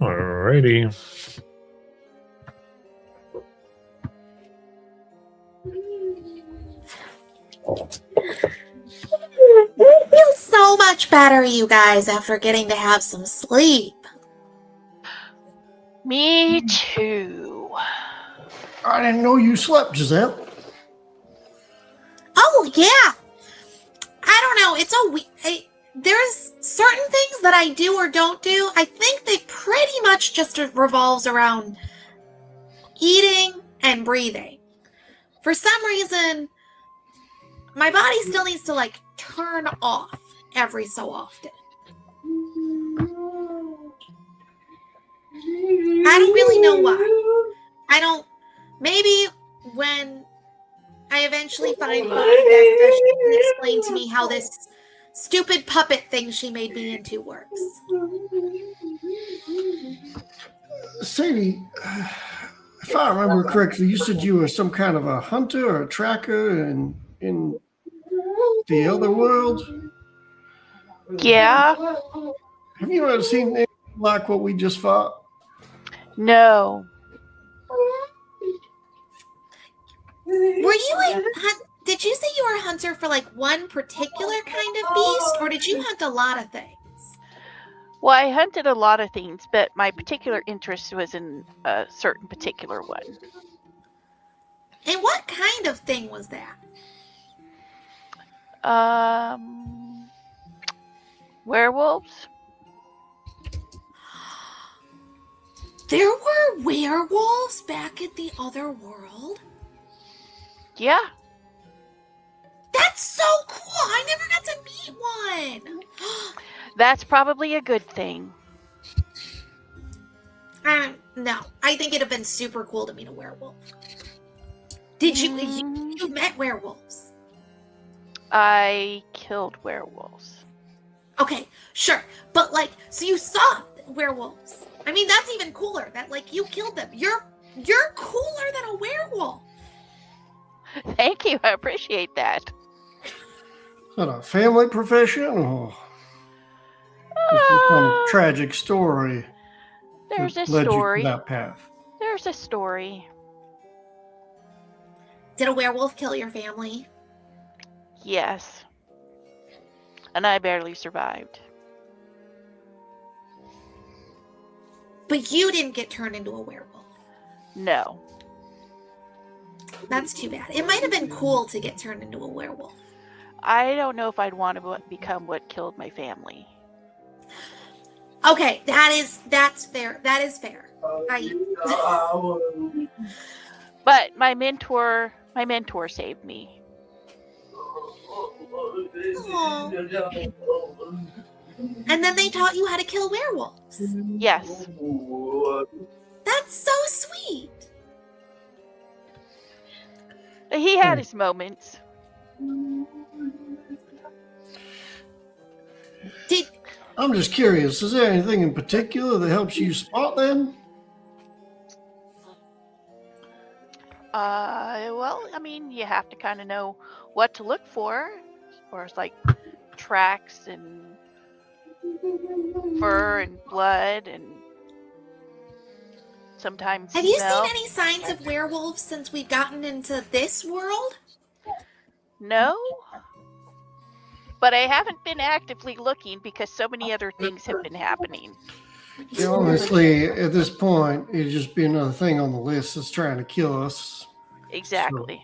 Alrighty. I feel so much better, you guys, after getting to have some sleep. Me too. I didn't know you slept, Giselle. Oh, yeah. I don't know. It's there's certain things that I do or don't do. I think they pretty much just revolves around eating and breathing. For some reason, my body still needs to like turn off every so often. I don't really know why. Maybe when I eventually find Vesta, she can explain to me how this stupid puppet thing she made me into works. Sadie, if I remember correctly, you said you were some kind of a hunter or a tracker in the other world. Yeah? Have you ever seen anything like what we just fought? No. Were you did you say you were a hunter for like one particular kind of beast, or did you hunt a lot of things? Well, I hunted a lot of things, but my particular interest was in a certain particular one. And what kind of thing was that? Werewolves? There were werewolves back in the other world? Yeah. That's so cool! I never got to meet one! That's probably a good thing. No. I think it'd have been super cool to meet a werewolf. Did you met werewolves? I killed werewolves. Okay, sure. But like, so you saw werewolves. I mean, that's even cooler. That like you killed them. You're cooler than a werewolf. Thank you. I appreciate that. Is that a family profession or just some tragic story? There's a that led story. you to that path. There's a story. Did a werewolf kill your family? Yes. And I barely survived. But you didn't get turned into a werewolf. No. That's too bad. It might have been cool to get turned into a werewolf. I don't know if I'd want to become what killed my family. Okay, that's fair. That is fair. But my mentor saved me. Aw. And then they taught you how to kill werewolves. Yes. That's so sweet. He had his moments. I'm just curious, is there anything in particular that helps you spot them? Well, I mean, you have to kind of know what to look for, as far as like tracks and fur and blood, and sometimes Have you smell. seen any signs of werewolves since we've gotten into this world? No, but I haven't been actively looking because so many other things have been happening. Yeah, honestly, at this point, it'd just be another thing on the list that's trying to kill us. Exactly.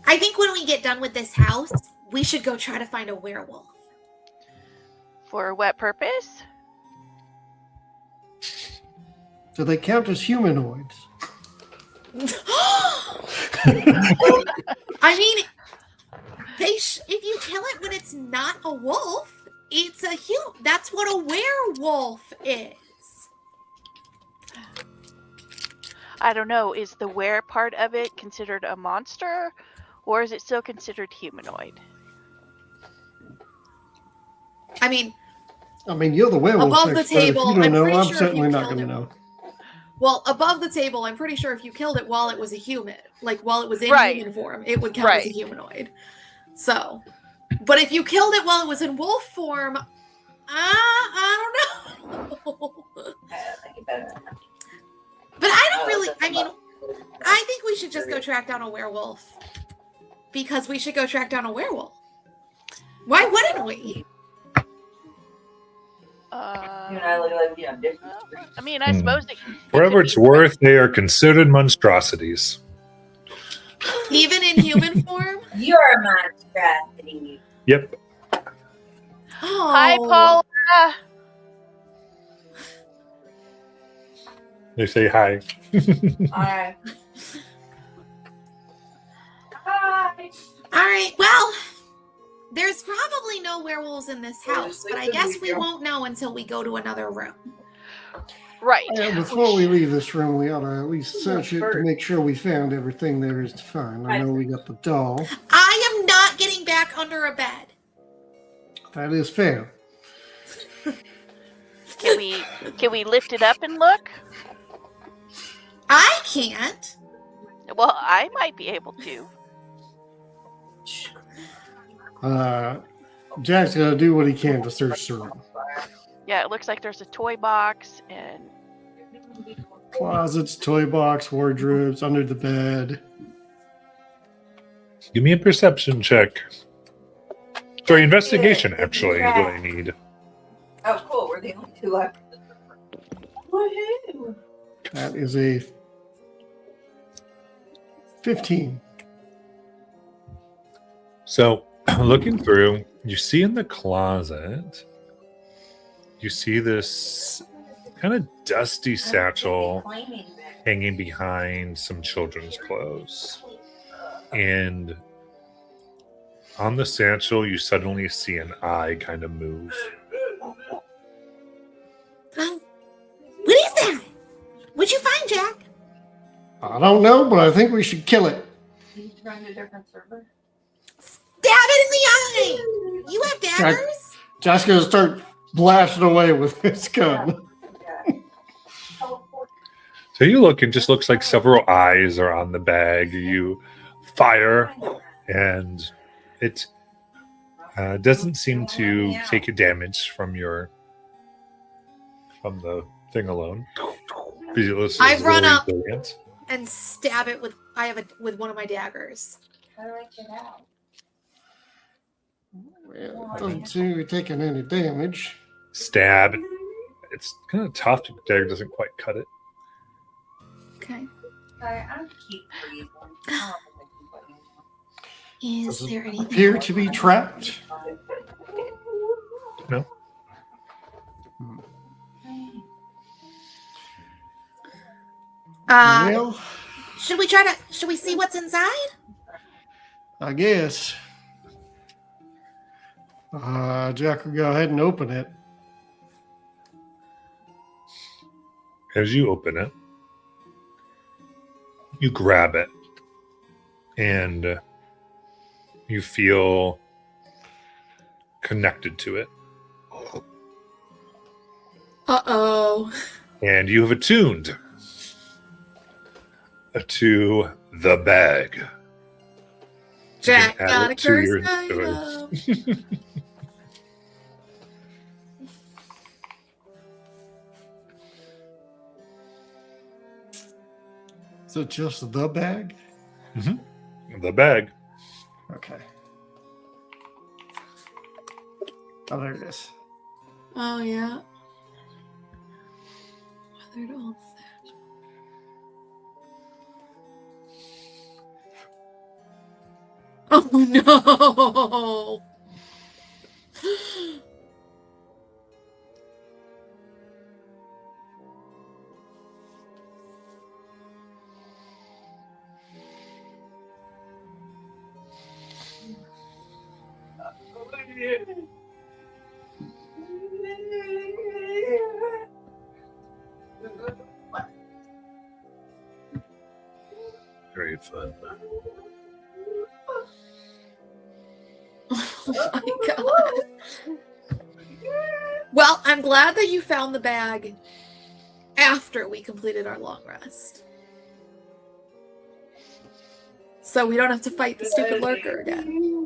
I think when we get done with this house, we should go try to find a werewolf. For what purpose? Do they count as humanoids? I mean, if you kill it when it's not a wolf, it's a human. That's what a werewolf is. I don't know. Is the were part of it considered a monster, or is it still considered humanoid? I mean, you're the werewolf above the expert. If table, you don't I'm know, pretty I'm sure if certainly you not killed going to it- know. well, above the table, I'm pretty sure if you killed it while it was a human, like while it was in Right. human form, it would count as a Right. humanoid. So, but if you killed it while it was in wolf form, I don't know. But I don't really. I mean, I think we should just go track down a werewolf. Because we should go track down a werewolf. Why wouldn't we? I mean, I suppose it Wherever could it's be- worth, they are considered monstrosities. Even in human form? You're a monstrosity. Yep. Oh. Hi, Paula. They say hi. Alright. Hi. All right. Well, there's probably no werewolves in this house, but I guess we won't know until we go to another room. Right. Before we leave this room, we ought to at least search it to make sure we found everything there is to find. I know we got the doll. I am not getting back under a bed. That is fair. Can we lift it up and look? I can't. Well, I might be able to. Jack's going to do what he can to search the room. Yeah, it looks like there's a toy box and Closets, toy box, wardrobes, under the bed. Give me a perception check. Sorry, investigation, actually, is what I need. Oh, cool. We're the only two left. Woohoo! That is a 15. So, looking through, you see in the closet, you see this kind of dusty satchel hanging behind some children's clothes. And on the satchel, you suddenly see an eye kind of move. What is that? What'd you find, Jack? I don't know, but I think we should kill it. He's trying a different server. Stab it in the eye. You have daggers? Jack's going to start blasting away with his gun. So you look, it just looks like several eyes are on the bag. You fire, and it doesn't seem to take damage from the thing alone. I run up. Brilliant. And stab it with with one of my daggers. How do I get out? Well, it doesn't seem to be taking any damage. Stab. It's kind of tough. The dagger doesn't quite cut it. Okay. I'm keep breathing. I Is Does it there anything? appear to be trapped? No. Well, Should we see what's inside? I guess. Jack will go ahead and open it. As you open it, you grab it, and you feel connected to it. Uh-oh. And you have attuned to the bag. Jack add got it a to your curse item. Is it just the bag? The bag. Okay. Oh, there it is. Oh, yeah. Weathered old thatch. Oh, no. Very fun. Oh my god. Well, I'm glad that you found the bag after we completed our long rest. So we don't have to fight the stupid lurker again.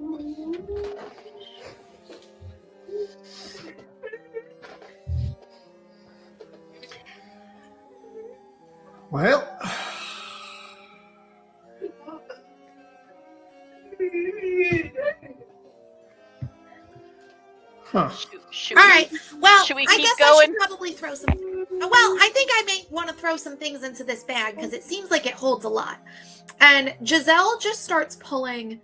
Well, huh. Should All we- right. Well, Should we I keep guess I going? should probably throw some. Well, I think I may want to throw some things into this bag because it seems like it holds a lot. And Giselle just starts pulling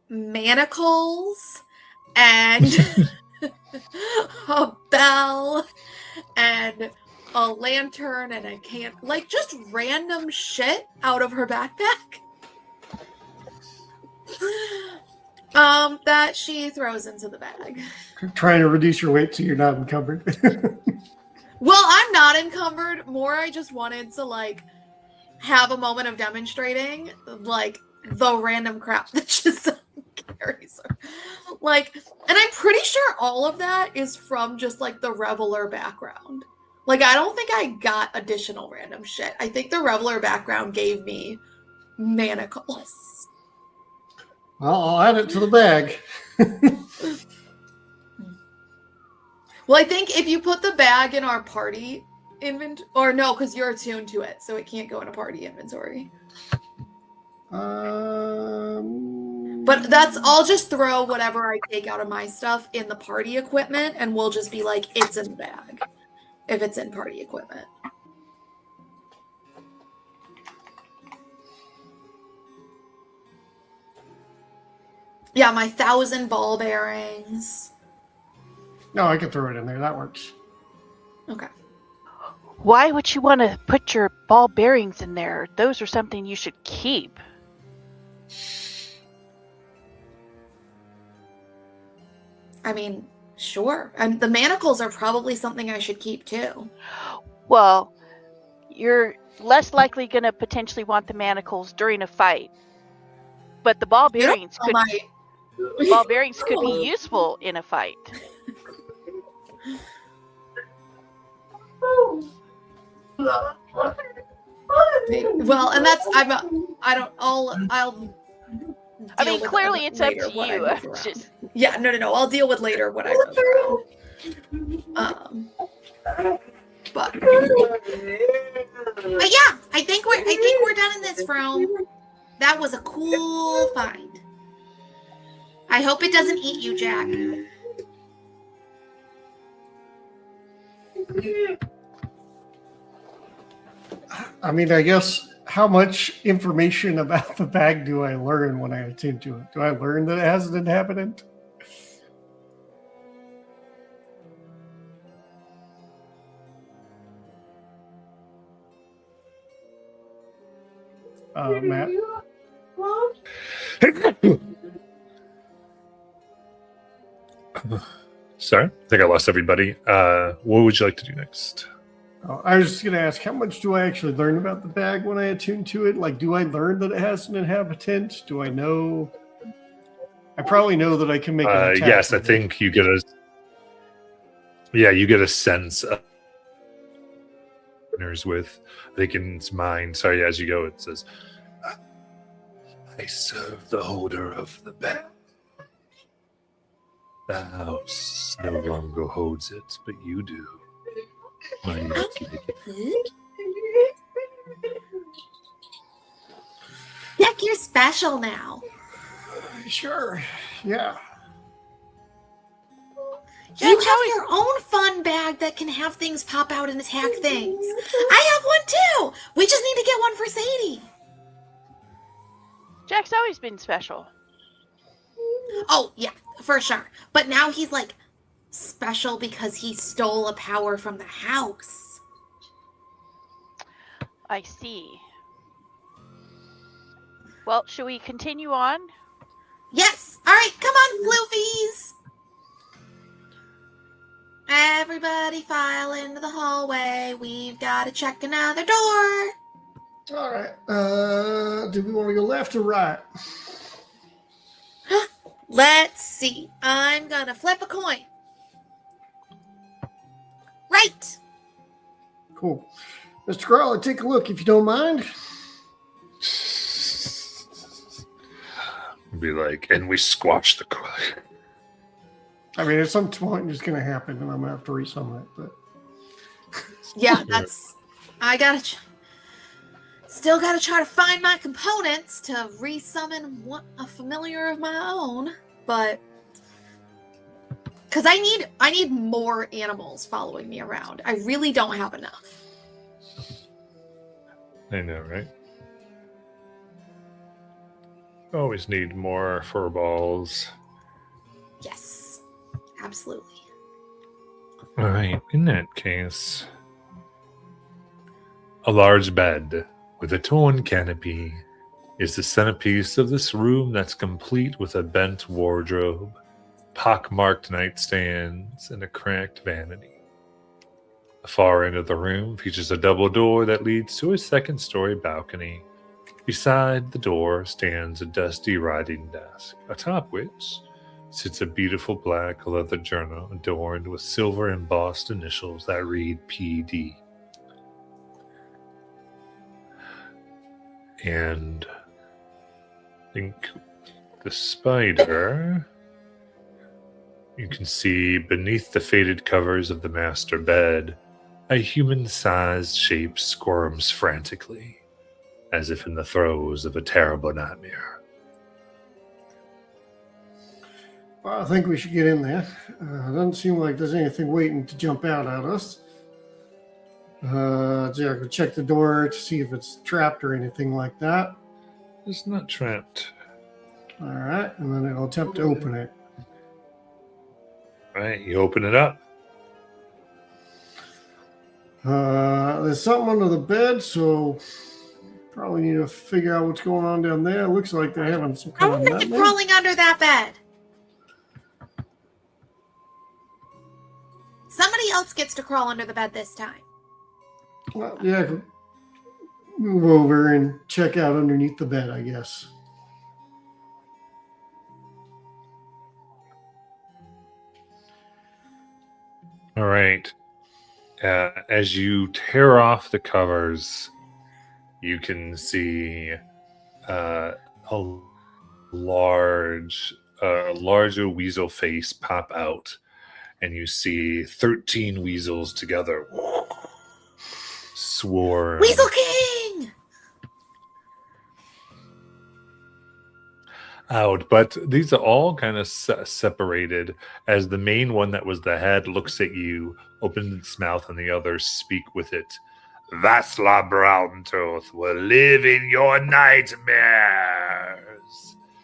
manacles and a bell and a lantern and a can, like just random shit out of her backpack. That she throws into the bag. Trying to reduce your weight so you're not encumbered. Well, I'm not encumbered. More, I just wanted to like have a moment of demonstrating like the random crap that Giselle carries. Like, and I'm pretty sure all of that is from just like the Reveler background. Like, I don't think I got additional random shit. I think the Reveler background gave me manacles. Well, I'll add it to the bag. Well, I think if you put the bag in our party inventory, or no, because you're attuned to it, so it can't go in a party inventory. But I'll just throw whatever I take out of my stuff in the party equipment, and we'll just be like, it's in the bag if it's in party equipment. Yeah, my 1,000 ball bearings. No, I can throw it in there. That works. Okay. Why would you want to put your ball bearings in there? Those are something you should keep. I mean, sure. And the manacles are probably something I should keep too. Well, you're less likely going to potentially want the manacles during a fight. But the ball You don't bearings know could be useful in a fight. Well, and that's I'll I deal mean, with clearly it it's up later to when I you. move around. Just Yeah, no. I'll deal with later when I move around. But yeah, I think we're done in this room. That was a cool find. I hope it doesn't eat you, Jack. I mean, I guess how much information about the bag do I learn when I attune to it? Do I learn that it has an inhabitant? Matt? Sorry, I think I lost everybody. What would you like to do next? Oh, I was just going to ask, how much do I actually learn about the bag when I attune to it? Like, do I learn that it has an inhabitant? Do I know? I probably know that I can make an attack. Yes, I think you get a. Yeah, you get a sense of partners with. I think in its mind. Sorry, as you go, it says, "I serve the holder of the bag. The house no longer holds it, but you do. My Jack, you're special now. Sure, yeah. You have your own fun bag that can have things pop out and attack things. I have one too. We just need to get one for Sadie. Jack's always been special. Oh, yeah, for sure. But now he's like special because he stole a power from the house. I see. Well, should we continue on? Yes. All right, come on, floofies. Everybody file into the hallway. We've got to check another door. All right. Do we want to go left or right? Let's see. I'm going to flip a coin. Right. Cool. Mr. Crawley, take a look if you don't mind. be like, and we squash the crime. I mean, at some point it's going to happen, and I'm going to have to resummon it. But Yeah, that's. I gotta. Still gotta try to find my components to resummon a familiar of my own, but because I need more animals following me around. I really don't have enough. I know, right? Always need more fur balls. Yes, absolutely. All right, in that case, a large bed with a torn canopy is the centerpiece of this room that's complete with a bent wardrobe, pockmarked nightstands, and a cracked vanity. The far end of the room features a double door that leads to a second-story balcony. Beside the door stands a dusty writing desk, atop which sits a beautiful black leather journal adorned with silver embossed initials that read PD. And I think the spider, you can see beneath the faded covers of the master bed, a human-sized shape squirms frantically, as if in the throes of a terrible nightmare. Well, I think we should get in there. Doesn't seem like there's anything waiting to jump out at us. Jack will check the door to see if it's trapped or anything like that. It's not trapped. All right, and then I'll attempt to open it. All right, you open it up. There's something under the bed, so probably need to figure out what's going on down there. It looks like they're having some kind I'm of not nightmare. crawling under that bed. Somebody else gets to crawl under the bed this time. Well, yeah, I could move over and check out underneath the bed, I guess. All right. As you tear off the covers, you can see a larger weasel face pop out, and you see 13 weasels together swarm Weasel King! out. But these are all kind of separated, as the main one that was the head looks at you, opens its mouth, and the others speak with it. Vasla Browntooth will live in your nightmares.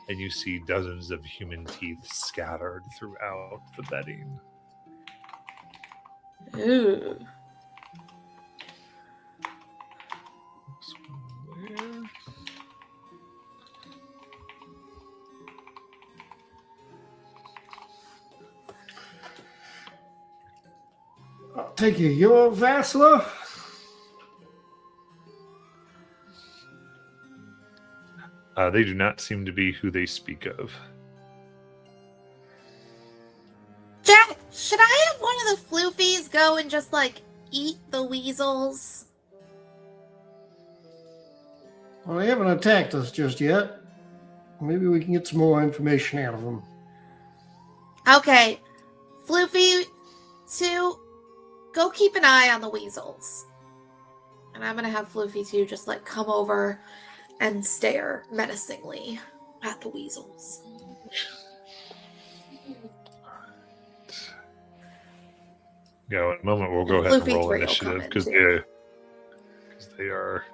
And you see dozens of human teeth scattered throughout the bedding. Ooh. This one there. I'll take you. You're Vasla? They do not seem to be who they speak of. Jack, should I have one of the floofies go and just, eat the weasels? Well, they haven't attacked us just yet. Maybe we can get some more information out of them. Okay. Floofy 2, go keep an eye on the weasels. And I'm gonna have Floofy 2 just, come over and stare menacingly at the weasels. Yeah, in a moment we'll go ahead and Floofy roll 3 will initiative come in, because too. they are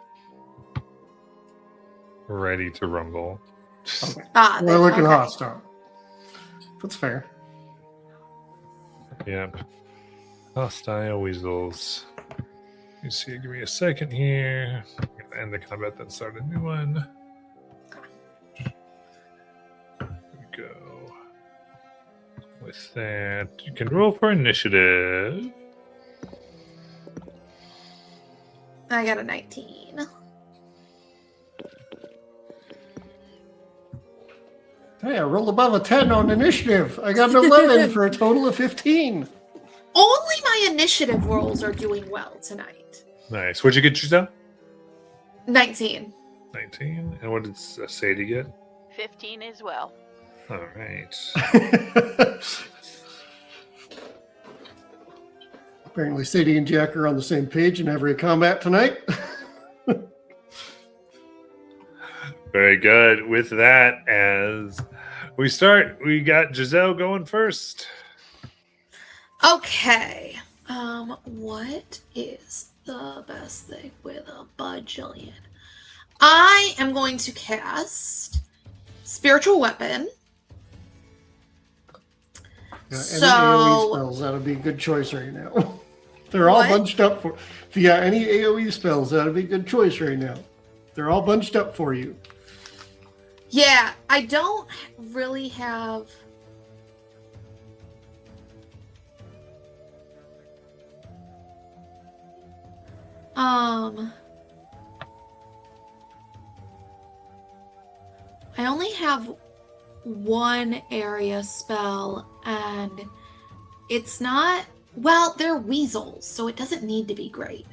ready to rumble. Okay. Ah, We're looking okay. hostile. That's fair. Yep. Hostile weasels. You see, give me a second here. I'm gonna end the combat, then start a new one. There we go. With that, you can roll for initiative. I got a 19. Hey, I rolled above a 10 on initiative. I got an 11 for a total of 15. Only my initiative rolls are doing well tonight. Nice. What'd you get yourself? 19. 19. And what did Sadie get? 15 as well. All right. Apparently, Sadie and Jack are on the same page in every combat tonight. Very good. With that, as we start, we got Giselle going first. Okay. What is the best thing with a bajillion? I am going to cast Spiritual Weapon. Any So- AoE spells, that'll be a good choice right now. They're all What? bunched up for. If you got any AoE spells, that'll be a good choice right now. They're all bunched up for you. Yeah, I don't really have. I only have one area spell, and it's not. Well, they're weasels, so it doesn't need to be great.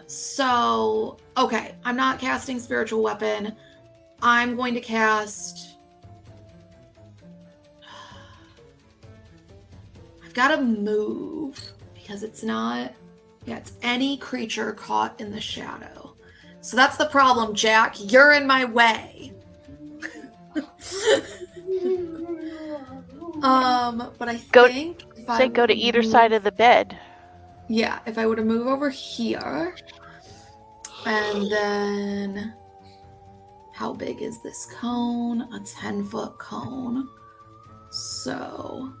So okay, I'm not casting Spiritual Weapon. I'm going to cast. I've got to move because it's not. Yeah, it's any creature caught in the shadow. So that's the problem, Jack. You're in my way. But I Go- think if I Say go to would either move- side of the bed. Yeah, if I were to move over here, and then how big is this cone? A 10-foot cone. So,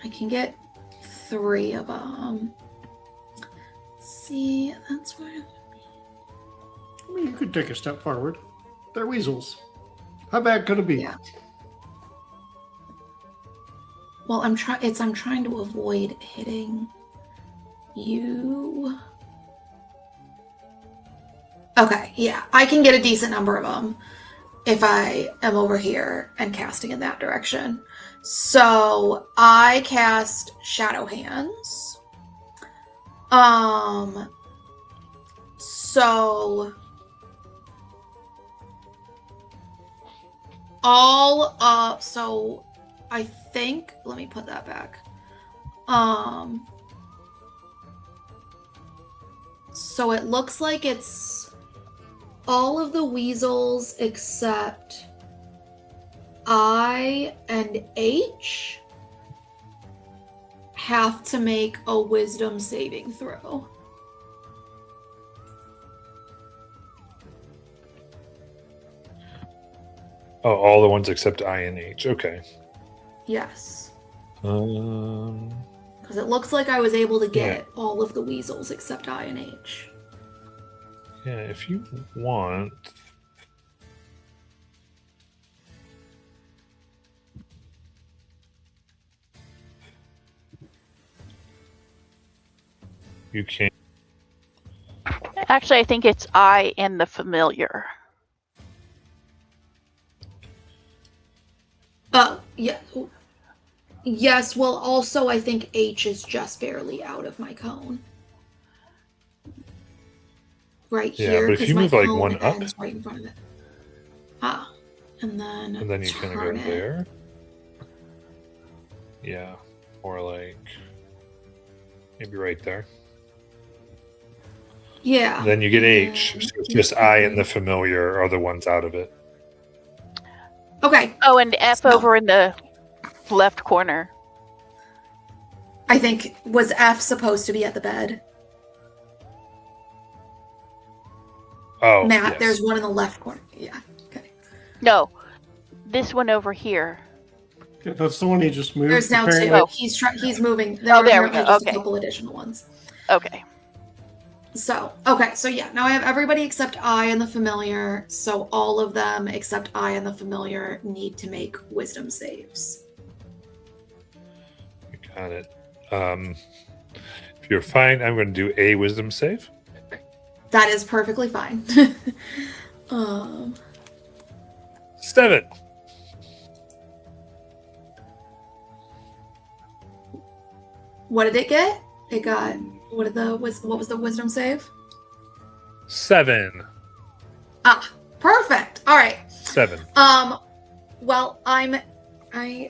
I can get 3 of them. See, that's where. I mean, you could take a step forward. They're weasels. How bad could it be? Yeah. Well, I'm trying to avoid hitting you. Okay, yeah, I can get a decent number of them if I am over here and casting in that direction. So I cast Shadow Hands. So all up. So I think. Let me put that back. So it looks like it's all of the weasels except I and H have to make a wisdom saving throw. Oh, all the ones except I and H. Okay. Yes. Um. Because it looks like I was able to get all of the weasels except I and H. Yeah, if you want. You can. Actually, I think it's I and the familiar. Yeah. Yes, well, also, I think H is just barely out of my cone. Right Yeah, here. but if 'cause you my move, like, cone one up- ends right in front of it. Ah. And then You kind of go turn it. there. Yeah, or like maybe right there. Yeah. Then you get and H. then- So it's just I and the familiar are the ones out of it. Okay, Oh, and F So- over in the left corner. I think, was F supposed to be at the bed? Oh, Matt, yes. there's one in the left corner. Yeah, okay. No, this one over here. Yeah, that's the one he just moved. There's now two. apparently. Oh. He's moving. There Oh, are there we apparently go, just okay. a couple additional ones. Okay. So, okay, so yeah, now I have everybody except I and the familiar. So all of them except I and the familiar need to make wisdom saves. You got it. If you're fine, I'm going to do a wisdom save. That is perfectly fine. 7. What did it get? It got what was the wisdom save? 7. Ah, perfect. All right. 7. Well, I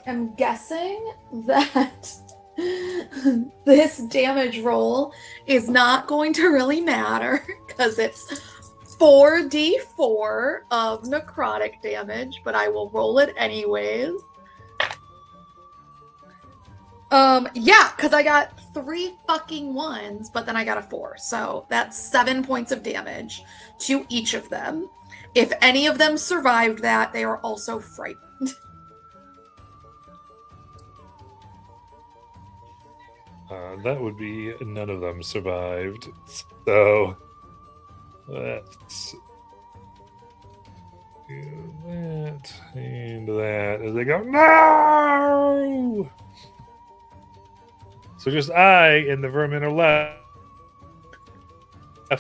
am guessing that this damage roll is not going to really matter because it's 4d4 of necrotic damage, but I will roll it anyways. Yeah, because I got 3 fucking 1s, but then I got a 4. So that's 7 points of damage to each of them. If any of them survived that, they are also frightened. That would be none of them survived. So let's do that and that as they go, no! So just I and the vermin are left.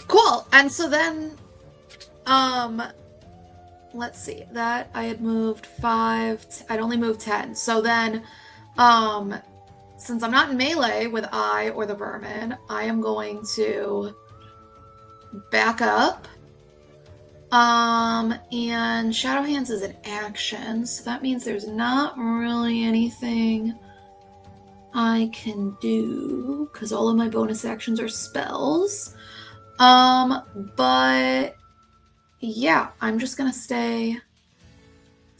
Cool. And so then, let's see. That I had moved 5. I'd only moved 10. So then, since I'm not in melee with I or the vermin, I am going to back up. And Shadow Hands is an action, so that means there's not really anything I can do because all of my bonus actions are spells. But yeah, I'm just gonna stay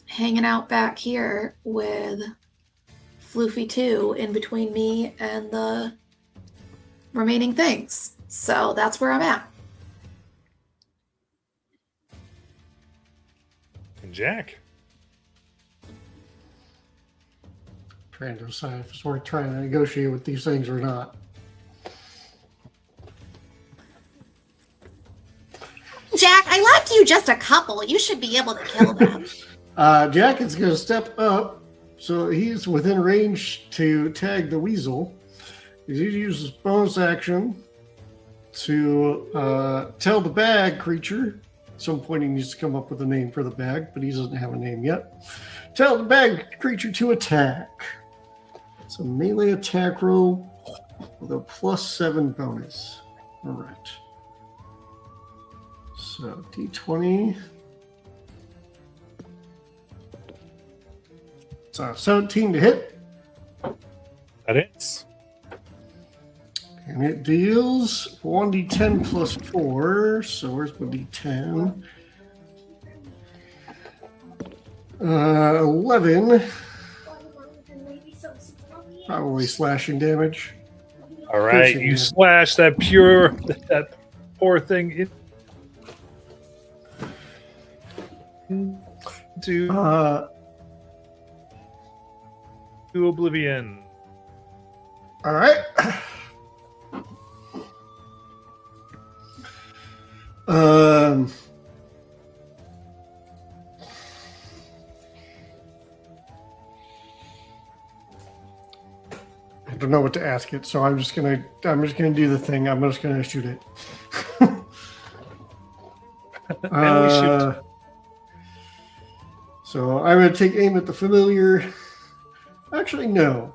hanging out back here with Floofy 2 in between me and the remaining things. So that's where I'm at. And Jack. Trying to decide if it's worth trying to negotiate with these things or not. Jack, I left you just a couple. You should be able to kill them. Jack is going to step up, so he's within range to tag the weasel. He uses bonus action to tell the bag creature. At some point, he needs to come up with a name for the bag, but he doesn't have a name yet. Tell the bag creature to attack. It's a melee attack roll with a +7 bonus. All right. So D20. It's a 17 to hit. That is. And it deals 1d10 plus 4. So where's my d10? 11. Probably slashing damage. All right, Piercing you damage. slash that poor thing into oblivion. All right. I don't know what to ask it, so I'm just gonna do the thing. I'm just gonna shoot it. And we shoot. So I'm gonna take aim at the familiar. Actually, no.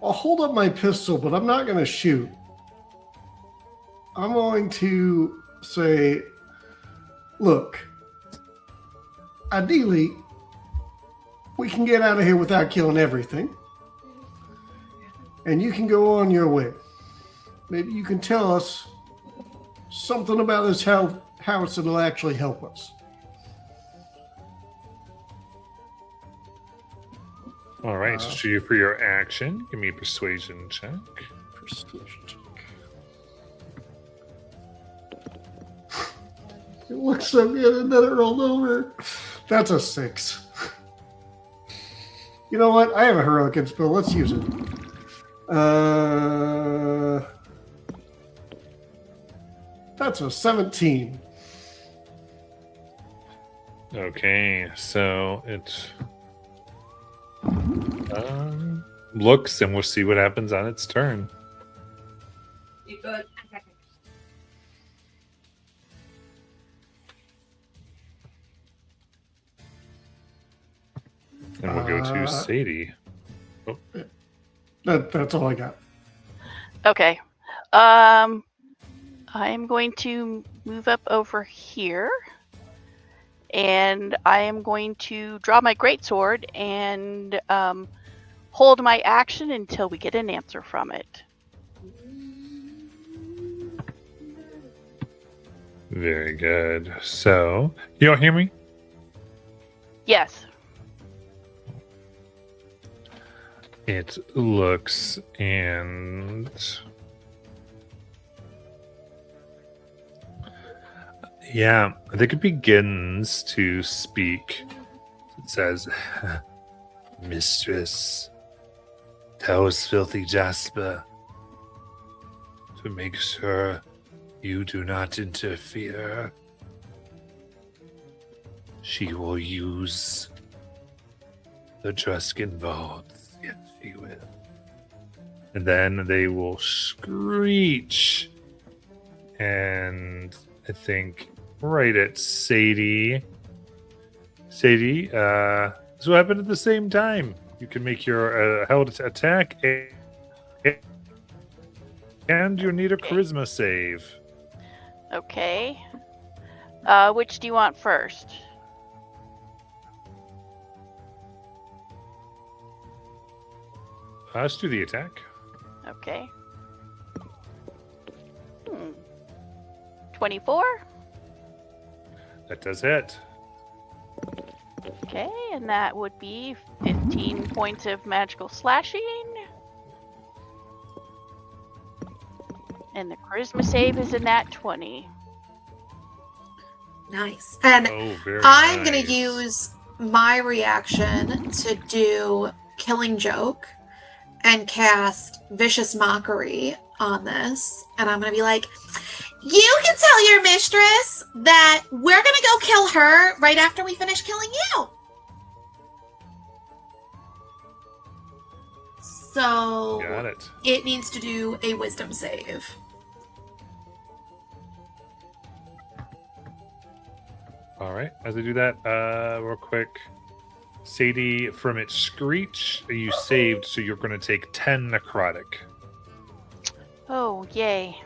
I'll hold up my pistol, but I'm not gonna shoot. I'm going to say, look, ideally, we can get out of here without killing everything. And you can go on your way. Maybe you can tell us something about this house that'll actually help us. All right, so you for your action. Give me a persuasion check. Persuasion check. It looks so good, and then it rolled over. That's a 6. You know what? I have a heroic spell. Let's use it. That's a 17. Okay, so it looks, and we'll see what happens on its turn. You good? And we'll go to Uh, Sadie. That's all I got. Okay. I am going to move up over here. and I am going to draw my greatsword and hold my action until we get an answer from it. Very good. So, you don't hear me? Yes. It looks and yeah, I think it begins to speak. It says, Mistress, tells Filthy Jasper to make sure you do not interfere. She will use the Truscan vaults. Yes, she will. And then they will screech. And I think right at Sadie. Sadie, this will happen at the same time. You can make your held attack and you need a charisma save. Okay. Which do you want first? Let's do the attack. Okay. 24. That does hit. Okay, and that would be 15 points of magical slashing. And the charisma save is a nat 20. Nice. And Oh, very I'm nice. going to use my reaction to do Killing Joke and cast Vicious Mockery on this. And I'm going to be like, you can tell your mistress that we're going to go kill her right after we finish killing you. So Got it. it needs to do a wisdom save. All right. As I do that, real quick, Sadie, from its screech, you saved, so you're going to take 10 necrotic. Oh, yay.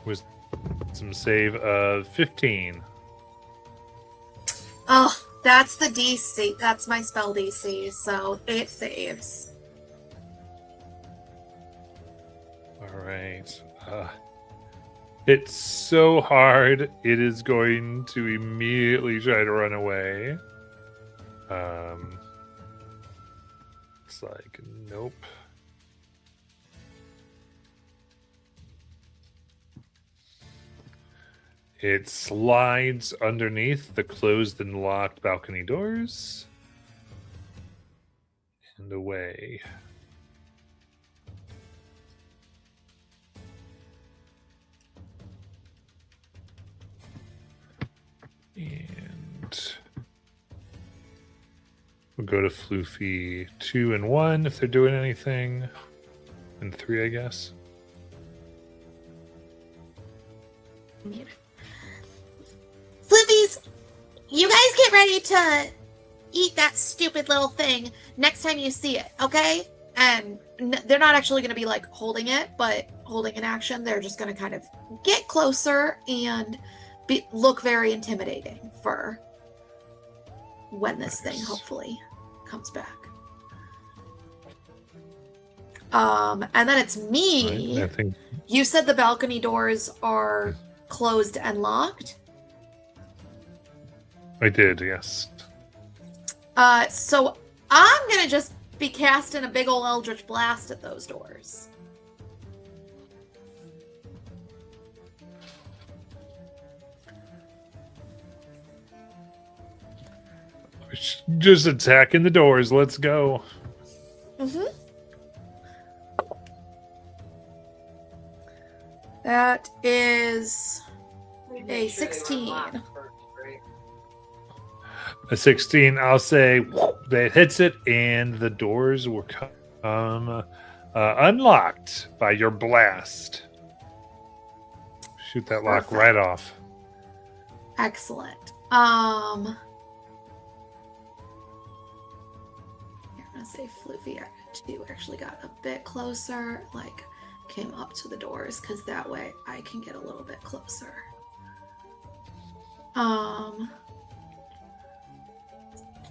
Wisdom save of 15. Oh, that's the DC. That's my spell DC, so it saves. All right. It's so hard. It is going to immediately try to run away. It's like, nope. It slides underneath the closed and locked balcony doors and away. And we'll go to Floofy 2 and 1 if they're doing anything. And 3, I guess. Floofies, you guys get ready to eat that stupid little thing next time you see it, okay? And they're not actually going to be like holding it, but holding an action. They're just going to kind of get closer and look very intimidating for when this thing hopefully comes back. And then it's me. I think You said the balcony doors are closed and locked. I did, yes. So I'm gonna just be casting a big ol' Eldritch Blast at those doors. Just attacking the doors. Let's go. Mm-hmm. That is a 16. A 16, I'll say that hits it, and the doors will come unlocked by your blast. Shoot that lock Perfect. right off. Excellent. Here, I'm gonna say Floofy 2 actually got a bit closer, like came up to the doors because that way I can get a little bit closer. And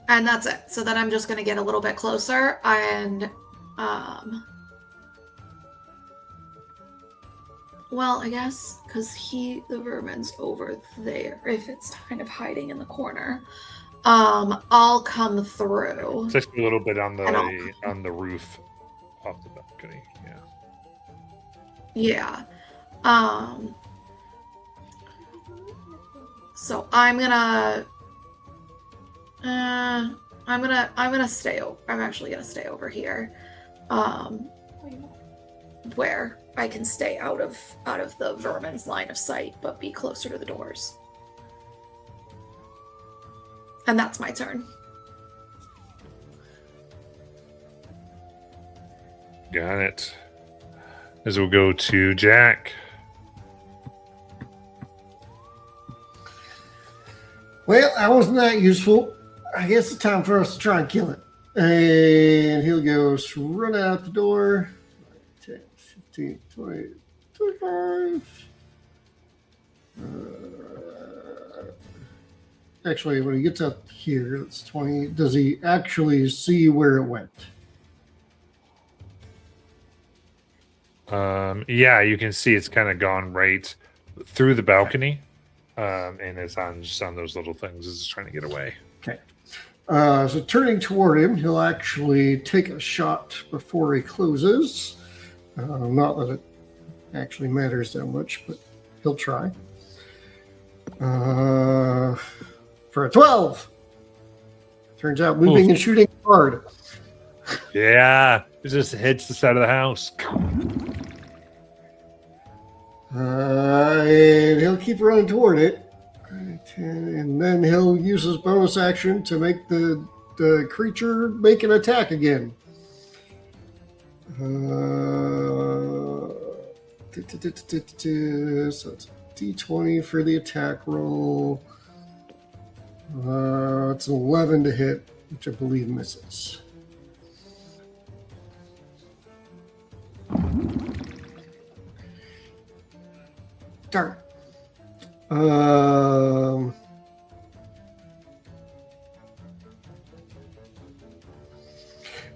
that's it. So then I'm just gonna get a little bit closer and well, I guess because the vermin's over there, if it's kind of hiding in the corner. I'll come through. Just a little bit on And the roof off the balcony. Yeah. Yeah. So I'm gonna stay I'm actually gonna stay over here. Where I can stay out of the vermin's line of sight, but be closer to the doors. And that's my turn. Got it. As we'll go to Jack. Well, that wasn't that useful. I guess it's time for us to try and kill it. And he'll go run out the door. 10, 15, 20, 25. Actually, when he gets up here, it's 20. Does he actually see where it went? Yeah, you can see it's kind of gone right through the balcony. And it's just on those little things. It's trying to get away. Okay. So turning toward him, he'll actually take a shot before he closes. Not that it actually matters that much, but he'll try. For a 12. Turns out moving and shooting hard. Yeah, it just hits the side of the house. And he'll keep running toward it. And then he'll use his bonus action to make the creature make an attack again. So it's D20 for the attack roll. It's 11 to hit, which I believe misses. Darn.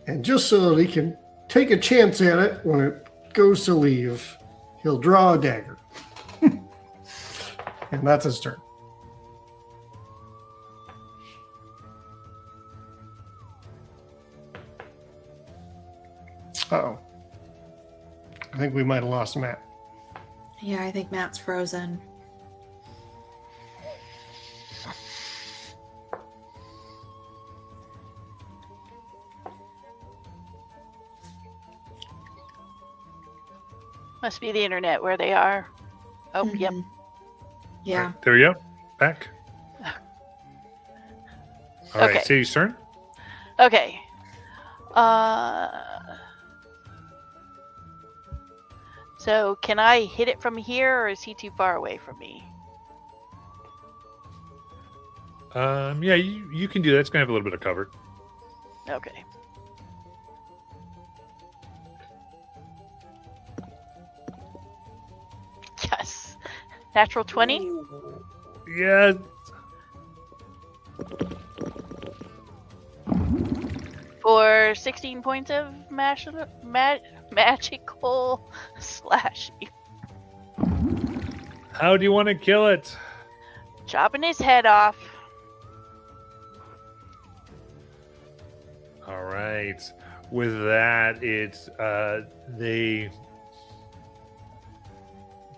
And just so that he can take a chance at it when it goes to leave, he'll draw a dagger. And that's his turn. Uh-oh. I think we might have lost Matt. Yeah, I think Matt's frozen. Must be the internet where they are. Oh, yep. Yeah. Right, there we go. Back. All right, Okay. Sadie's turn. Okay. So can I hit it from here, or is he too far away from me? Yeah, you can do that. It's gonna have a little bit of cover. Okay. Yes. Natural 20? Yeah. For 16 points of magical slashing. How do you want to kill it? Chopping his head off. All right. With that, it's they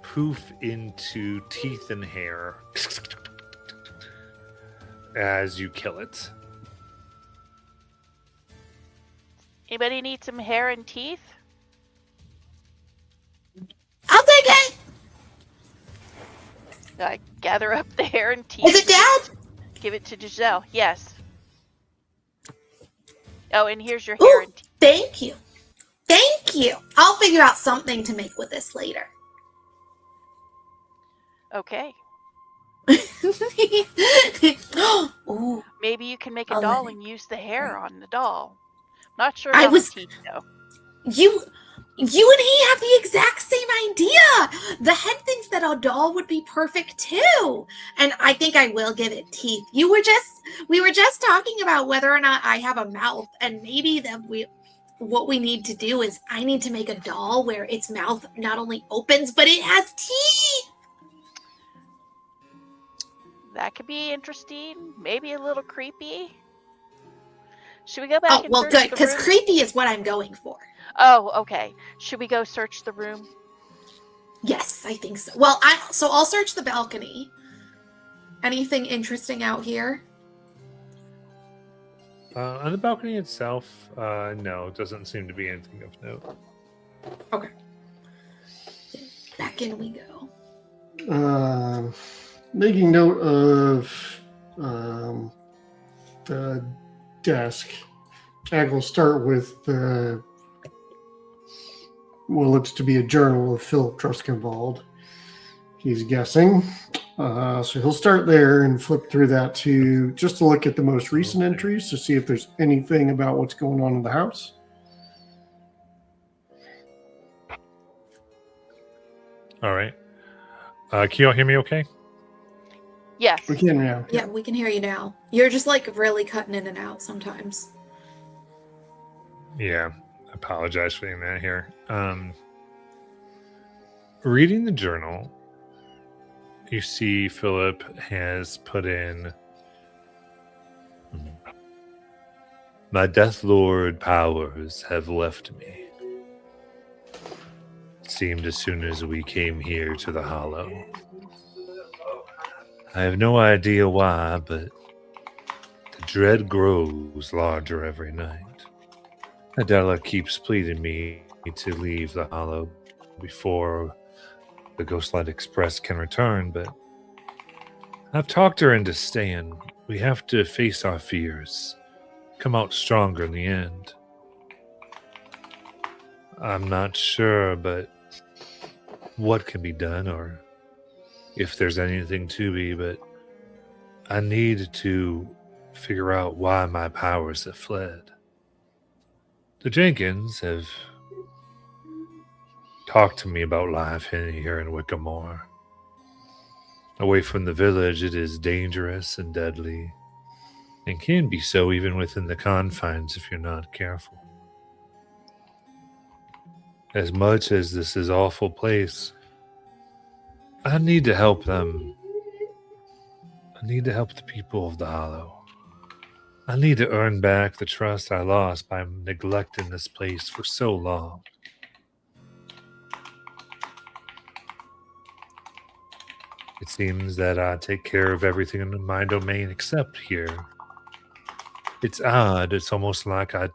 poof into teeth and hair as you kill it. Anybody need some hair and teeth? I'll take it. I gather up the hair and teeth. Is it Dad? Give it to Giselle. Yes. Oh, and here's your hair Ooh, and teeth. thank you. Thank you. I'll figure out something to make with this later. Okay. Ooh, Maybe you can make a I'll doll let and use the hair on the doll. Not sure I about was- the teeth, though. You and he have the exact same idea. The head thinks that a doll would be perfect too. And I think I will give it teeth. We were just talking about whether or not I have a mouth, and maybe what we need to do is I need to make a doll where its mouth not only opens, but it has teeth. That could be interesting. Maybe a little creepy. Should we go back? Oh, and well, search good, the because room? creepy is what I'm going for. Oh, okay. Should we go search the room? Yes, I think so. Well, I'll search the balcony. Anything interesting out here? On the balcony itself, no, it doesn't seem to be anything of note. Okay. Back in we go. Making note of the desk. Jack will start with what looks to be a journal of Philip Truskenwald. He's guessing. So he'll start there and flip through that to look at the most recent entries to see if there's anything about what's going on in the house. All right. Can you all hear me okay? Yes. We can now. Yeah, we can hear you now. You're just like really cutting in and out sometimes. Yeah, I apologize for doing that here. Reading the journal, you see Philip has put in, my Death Lord powers have left me. It seemed as soon as we came here to the Hollow. I have no idea why, but the dread grows larger every night. Adela keeps pleading me to leave the Hollow before the Ghostlight Express can return, but I've talked her into staying. We have to face our fears, come out stronger in the end. I'm not sure, but what can be done, or if there's anything to be, but I need to figure out why my powers have fled. The Jenkins have talked to me about life in here in Wickamore. Away from the village, it is dangerous and deadly, and can be so even within the confines if you're not careful. As much as this is an awful place, I need to help them. I need to help the people of the Hollow. I need to earn back the trust I lost by neglecting this place for so long. It seems that I take care of everything in my domain except here. It's odd. It's almost like I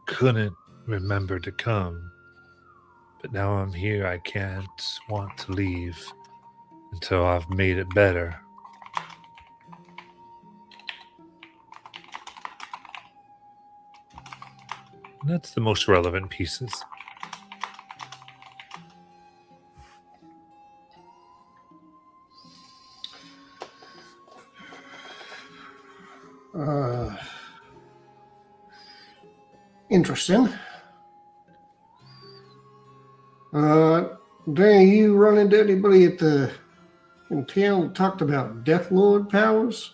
couldn't remember to come. But now I'm here. I can't want to leave until I've made it better. And that's the most relevant pieces. Interesting. Danny, you run into anybody in town that talked about Death Lord powers?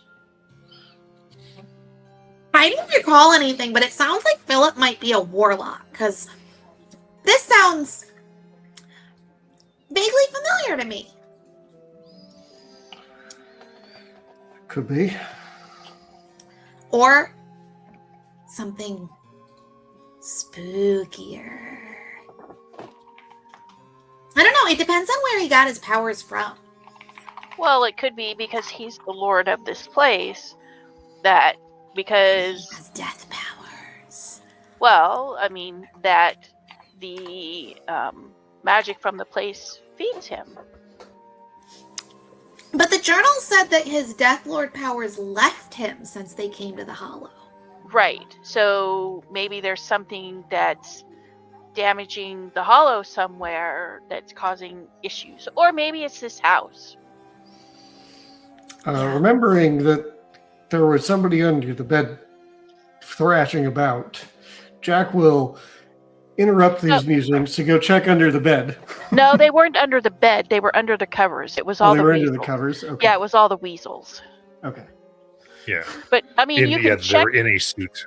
I didn't recall anything, but it sounds like Philip might be a warlock, because this sounds vaguely familiar to me. Could be. Or something spookier. I don't know. It depends on where he got his powers from. Well, it could be because he's the lord of this place. He Because, has death powers. well, I mean, that the magic from the place feeds him. But the journal said that his Death Lord powers left him since they came to the Hollow. Right. So maybe there's something that's damaging the Hollow somewhere that's causing issues. Or maybe it's this house. Remembering that there was somebody under the bed thrashing about, Jack will interrupt these musings to go check under the bed. No, they weren't under the bed. They were under the covers. It was Oh, all they the were weasels. under the covers? Okay. Yeah, it was all the weasels. Okay. Yeah. But I mean, you They can check. were in a suit.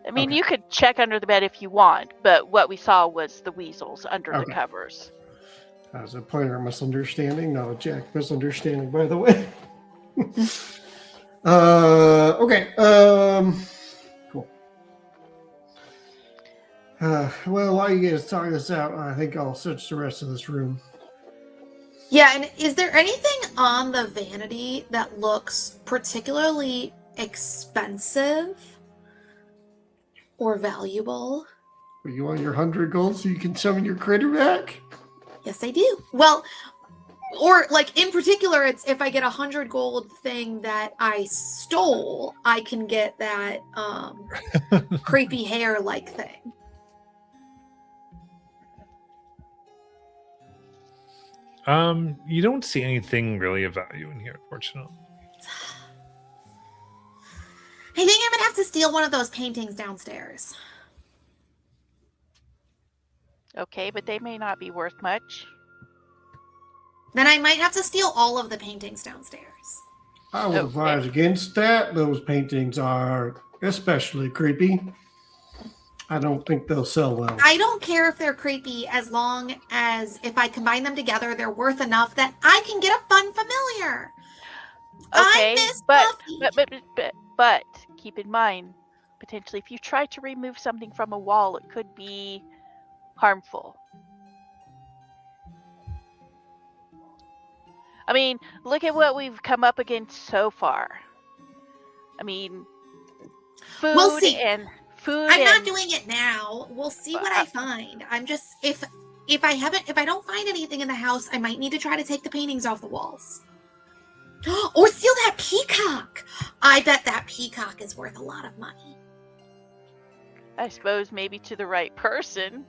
I mean, Okay. you could check under the bed if you want, but what we saw was the weasels under the Okay. covers. That was a player misunderstanding, not a Jack misunderstanding, by the way. Okay. Cool. Well, while you guys talk this out, I think I'll search the rest of this room. Yeah, and is there anything on the vanity that looks particularly expensive or valuable? You want your 100 gold so you can summon your critter back? Yes, I do. Well, or like in particular, it's if I get 100 gold thing that I stole, I can get that creepy hair like thing. You don't see anything really of value in here, unfortunately. I think I'm gonna have to steal one of those paintings downstairs. Okay, but they may not be worth much. Then I might have to steal all of the paintings downstairs. I would advise against that. Those paintings are especially creepy. I don't think they'll sell well. I don't care if they're creepy as long as if I combine them together, they're worth enough that I can get a fun familiar. Okay, I miss but Buffy. but keep in mind, potentially, if you try to remove something from a wall, it could be harmful. I mean, look at what we've come up against so far. I mean, food We'll see. and food. I'm not and- doing it now. We'll see what I find. I'm just if I don't find anything in the house, I might need to try to take the paintings off the walls. Or steal that peacock. I bet that peacock is worth a lot of money. I suppose maybe to the right person.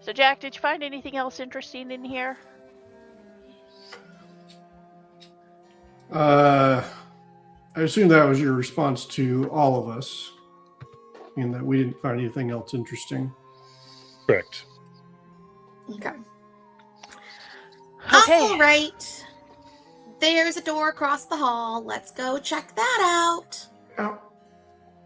So, Jack, did you find anything else interesting in here? I assume that was your response to all of us, in that we didn't find anything else interesting. Correct. Okay. Okay. All right. There's a door across the hall. Let's go check that out. Oh.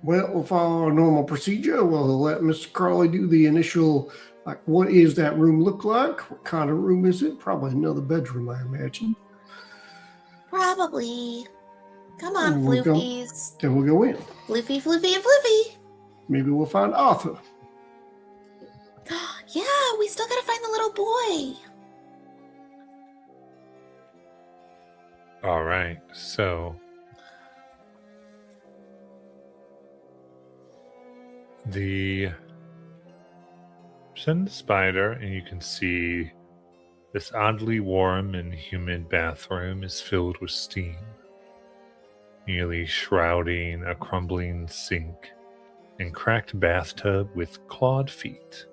Well, we'll follow our normal procedure. We'll let Mr. Crawley do the initial, like, what is that room look like? What kind of room is it? Probably another bedroom, I imagine. Probably. Come on, We'll go- Floofies. Then we'll go in. Floofy, Floofy, and Floofy. Maybe we'll find Arthur. Yeah, we still gotta find the little boy. All right. So send the spider, and you can see this oddly warm and humid bathroom is filled with steam, nearly shrouding a crumbling sink and cracked bathtub with clawed feet.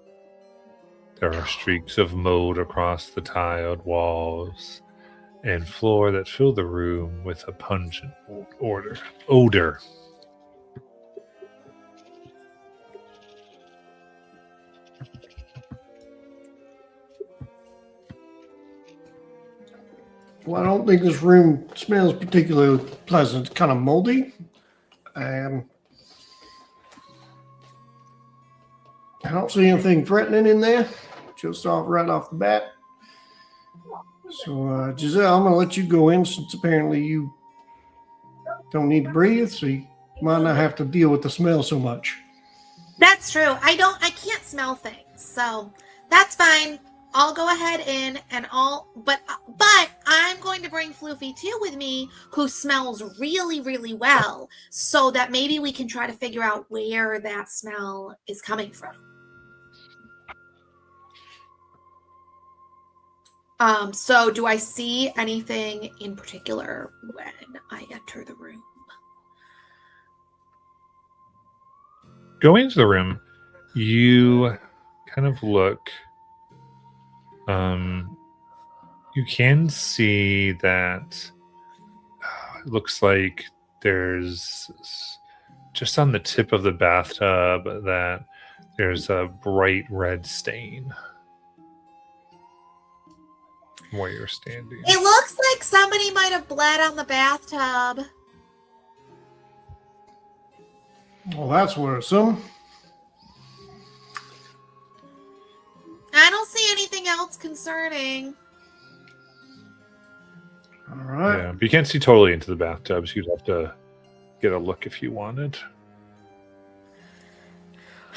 There are streaks of mold across the tiled walls and floor that fill the room with a pungent odor. Well, I don't think this room smells particularly pleasant. It's kind of moldy. I don't see anything threatening in there, just right off the bat. So, Giselle, I'm going to let you go in since apparently you don't need to breathe, so you might not have to deal with the smell so much. That's true. I can't smell things, so that's fine. I'll go ahead in and but I'm going to bring Floofy too with me, who smells really, really well, so that maybe we can try to figure out where that smell is coming from. So do I see anything in particular when I enter the room? Going into the room, you kind of look. You can see that it looks like there's just on the tip of the bathtub that there's a bright red stain from where you're standing. It looks like somebody might have bled on the bathtub. Well, that's worrisome. I don't see anything else concerning. All right. Yeah, but you can't see totally into the bathtub, so you'd have to get a look if you wanted.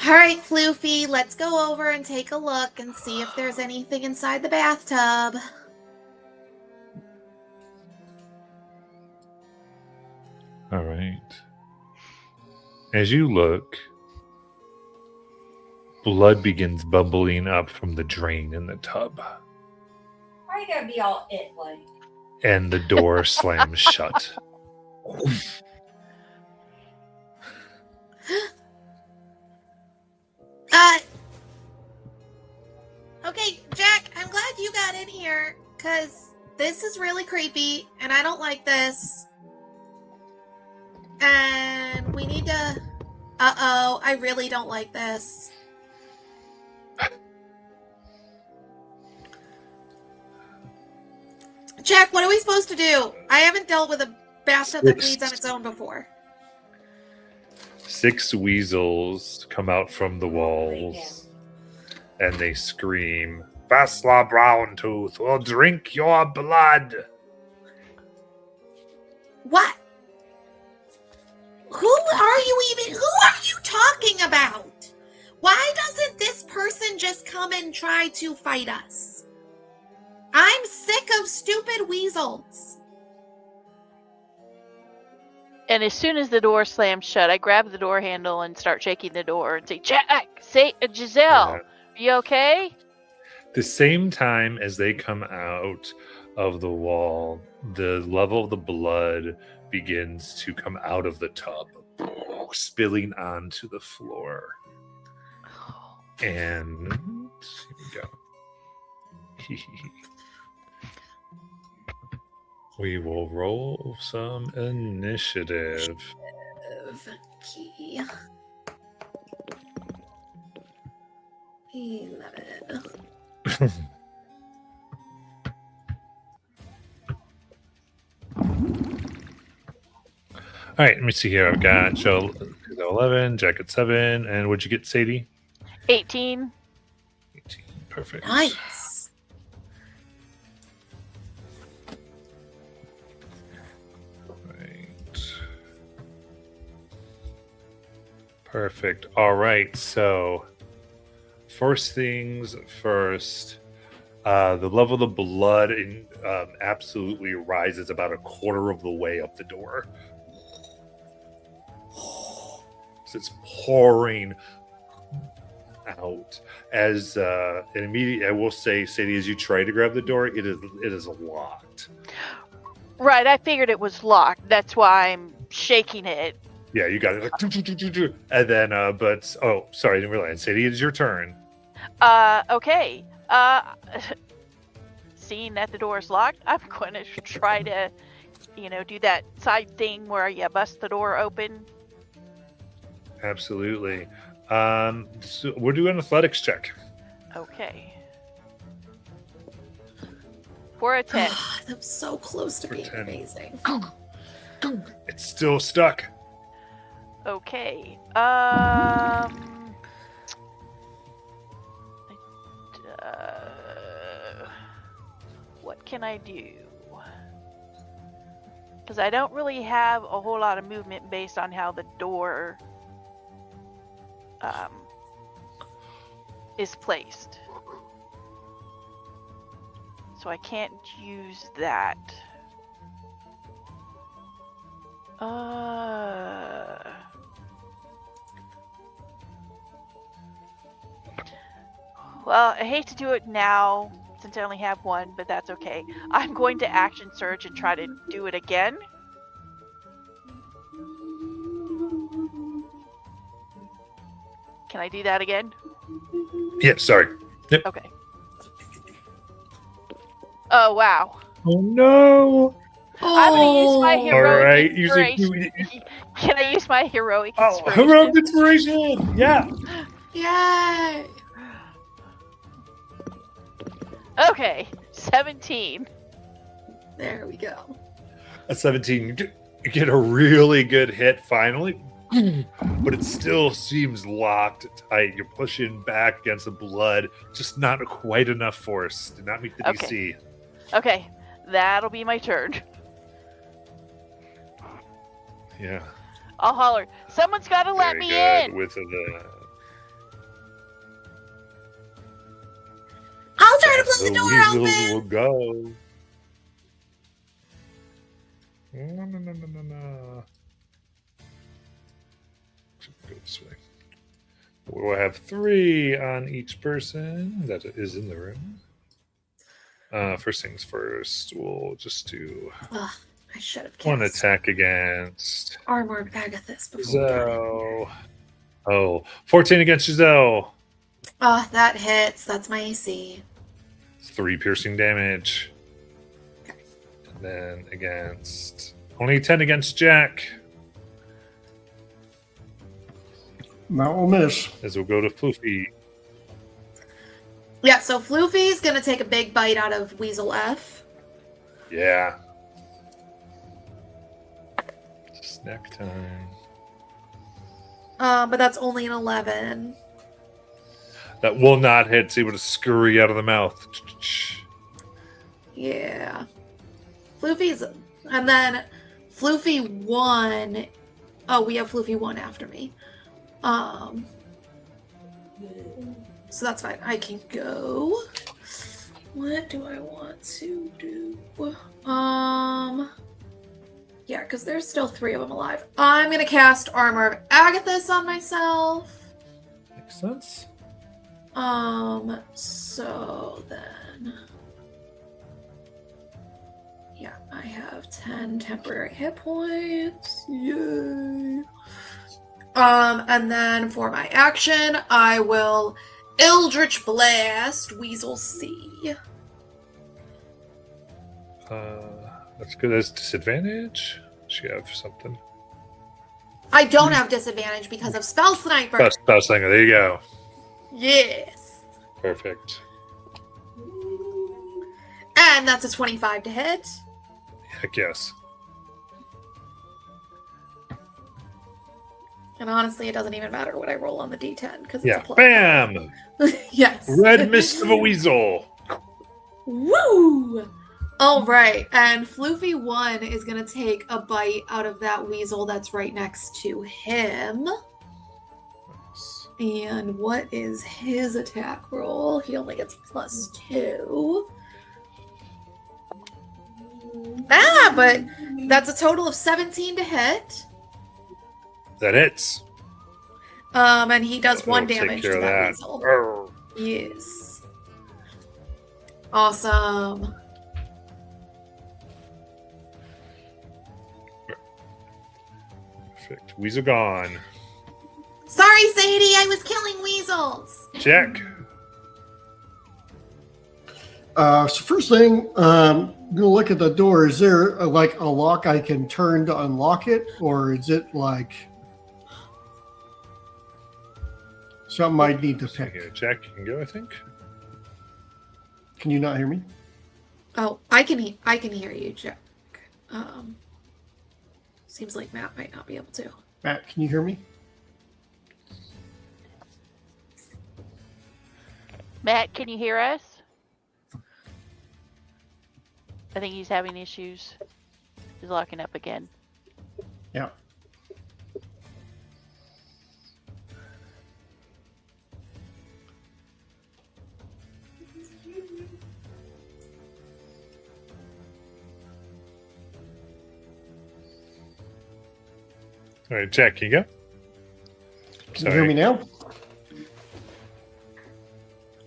All right, Floofy, let's go over and take a look and see if there's anything inside the bathtub. All right. As you look, blood begins bubbling up from the drain in the tub, Why you gotta be all it like? and the door slams shut. Okay, Jack, I'm glad you got in here, because this is really creepy, and I don't like this. And we need to... Uh-oh, I really don't like this. Jack, what are we supposed to do? I haven't dealt with a bathtub that bleeds on its own before. 6 weasels come out from the walls, and they scream, "Vasla Browntooth will drink your blood!" What? Who are you talking about? Why doesn't this person just come and try to fight us? I'm sick of stupid weasels. And as soon as the door slams shut, I grab the door handle and start shaking the door and say, Jack, say, Giselle, are you okay? The same time as they come out of the wall, the level of the blood begins to come out of the tub, spilling onto the floor. And here we go. We will roll some initiative. Key. 11. All right, let me see here. I've got Joe 11, Jack at 7, and what'd you get, Sadie? 18. 18. Perfect. Nice. Right. Perfect. All right. So, first things first. The level of the blood absolutely rises about a quarter of the way up the door. So it's pouring out as an immediate. I will say, Sadie, as you try to grab the door, it is locked. Right, I figured it was locked. That's why I'm shaking it. Yeah, you got it. Like, and then, oh, sorry, I didn't realize. Sadie, it is your turn. Okay. Seeing that the door is locked, I'm going to try to, do that side thing where you bust the door open. Absolutely. So we're doing an athletics check. Okay. For a 10. I'm so close to being 10. amazing. It's still stuck. Okay. What can I do? Because I don't really have a whole lot of movement based on how the door is placed. So I can't use that. Well, I hate to do it now since I only have one, but that's okay. I'm going to action surge and try to do it again. Can I do that again? Yeah, sorry. Yep. Okay. Oh, wow. Oh, no. I'm going to use my All heroic right. inspiration. Can I use my heroic Oh, inspiration? heroic inspiration! Yeah. Yay! Okay, 17. There we go. A 17. You get a really good hit finally, but it still seems locked tight. You're pushing back against the blood, just not quite enough force. Did not meet the Okay. DC. Okay, that'll be my turn. Yeah. I'll holler. Someone's got to let Very me good in. with the I'll try to blow the door weasels open. will go. No. Go this way. We'll have 3 on each person that is in the room. First things first, we'll just do Ugh, I should have one cast attack against Armor of Agathis before we got in. Giselle. Oh, 14 against Giselle. Oh, that hits. That's my AC. 3 piercing damage. Okay. And then against only 10 against Jack. That will miss. As we'll go to Floofy. Yeah, so Floofy's gonna take a big bite out of Weasel F. Yeah. Snack time. But that's only an 11. That will not hit. See what a scurry out of the mouth. Yeah. Floofy's, and then Floofy 1. Oh, we have Floofy 1 after me. So that's fine. I can go. What do I want to do? Yeah, because there's still 3 of them alive. I'm gonna cast Armor of Agathis on myself. Makes sense. So then, yeah, I have 10 temporary hit points. Yay! And then for my action, I will Eldritch Blast Weasel C. That's good. As disadvantage. She have something. I don't have disadvantage because of Spell Sniper. Best thing. There you go. Yes. Perfect. And that's a 25 to hit. Heck yes. And honestly, it doesn't even matter what I roll on the D10 because it's Yeah. a plus. Bam! Yes. Red mist of a weasel. Woo! All right, and Floofy 1 is gonna take a bite out of that weasel that's right next to him. And what is his attack roll? He only gets +2. But that's a total of 17 to hit. That hits. And he does 1 We'll take damage care to of that that. weasel. Arr. Yes. Awesome. Perfect. Weasel gone. Sorry, Sadie, I was killing weasels. Jack. So first thing, I'm gonna look at the door. Is there a lock I can turn to unlock it, or is it like something I need to pick? Okay, Jack, you can go, I think. Can you not hear me? Oh, I can hear you, Jack. Seems like Matt might not be able to. Matt, can you hear me? Matt, can you hear us? I think he's having issues. He's locking up again. Yeah. All right, Jack, can you go? Can you hear me now?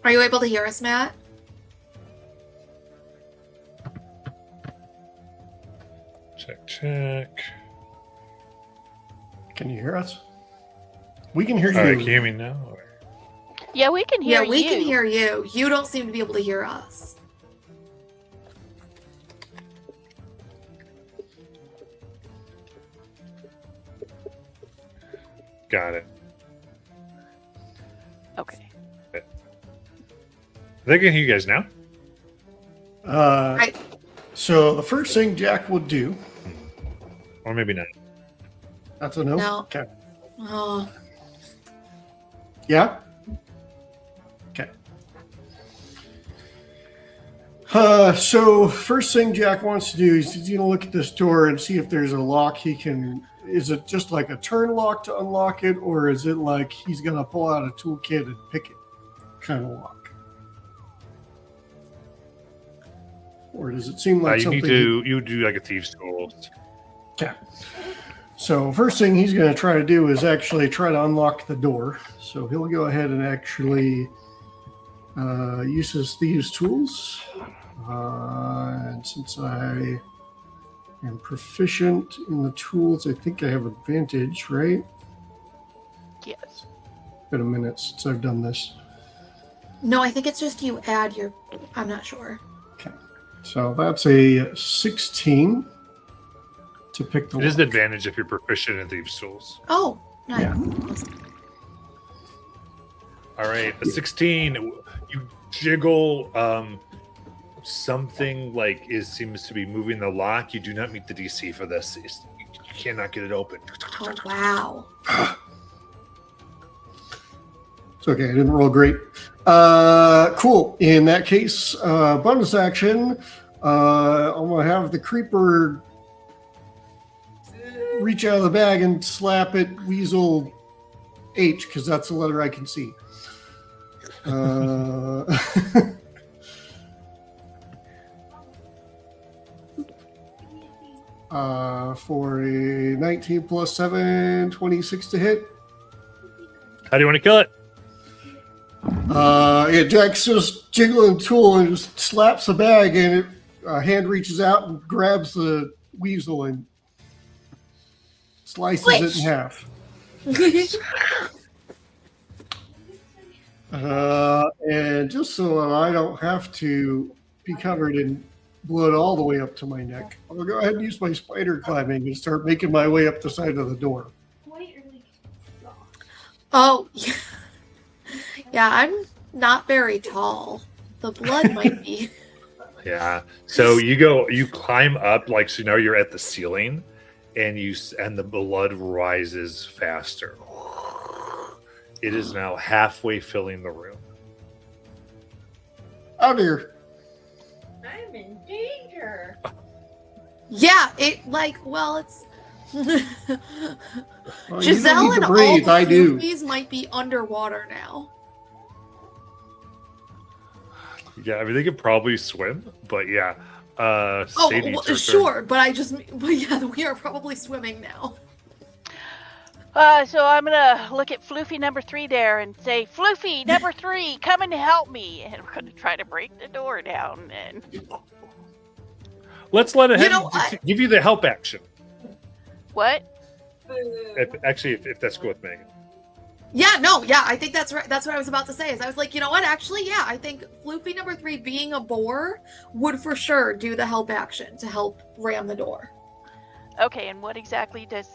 Are you able to hear us, Matt? Check. Can you hear us? We can hear All right, you. can you hear me now? Yeah, we can hear Yeah, we you. can hear you. You don't seem to be able to hear us. Got it. Okay. They can hear you guys now. Right. So the first thing Jack would do. Or maybe not. That's a no. No. Okay. Oh, Yeah. Okay. So first thing Jack wants to do is he's going to look at this door and see if there's a lock he can. Is it just like a turn lock to unlock it, or is it like he's going to pull out a toolkit and pick it kind of lock? Or does it seem like You something? need to you do like a thieves' tool. Okay. So first thing he's going to try to do is actually try to unlock the door. So he'll go ahead and actually use his thieves' tools. And since I am proficient in the tools, I think I have advantage, right? Yes. Been a minute since I've done this. no, I think it's just you add your. I'm not sure. So that's a 16 to pick the It is lock. an advantage if you're proficient in thieves' tools. Oh, nice. Yeah. All right, a 16. You jiggle something like seems to be moving the lock. You do not meet the DC for this. You cannot get it open. Oh, wow. It's okay, I didn't roll great. Cool. In that case, bonus action, I'm going to have the creeper reach out of the bag and slap at Weasel H, because that's the letter I can see. For a 19 plus 7, 26 to hit. How do you want to kill it? Yeah, Jack's just jiggling the tool and just slaps the bag, and a hand reaches out and grabs the weasel and slices it in half. And just so I don't have to be covered in blood all the way up to my neck, I'm going to go ahead and use my spider climbing and start making my way up the side of the door. Oh, yeah. Yeah, I'm not very tall. The blood might be. Yeah. So you climb up, like, so now you're at the ceiling, and the blood rises faster. It is now halfway filling the room. Oh dear. I'm in danger. Yeah, it's. Well, you don't Giselle need and to breathe. all I the do. movies might be underwater now. Yeah, I mean they could probably swim, but yeah. Oh, Sadie, well, it's your turn. sure, but yeah, we are probably swimming now. So I'm gonna look at Floofy number 3 there and say, Floofy number 3, come and help me. And we're gonna try to break the door down. And Let's let it You know give you the help action. what? If that's good with Megan. Yeah, no, yeah, I think that's right. That's what I was about to say. Is I was like, you know what? Actually, yeah, I think Floofy number 3 being a boar would for sure do the help action to help ram the door. Okay, and what exactly does?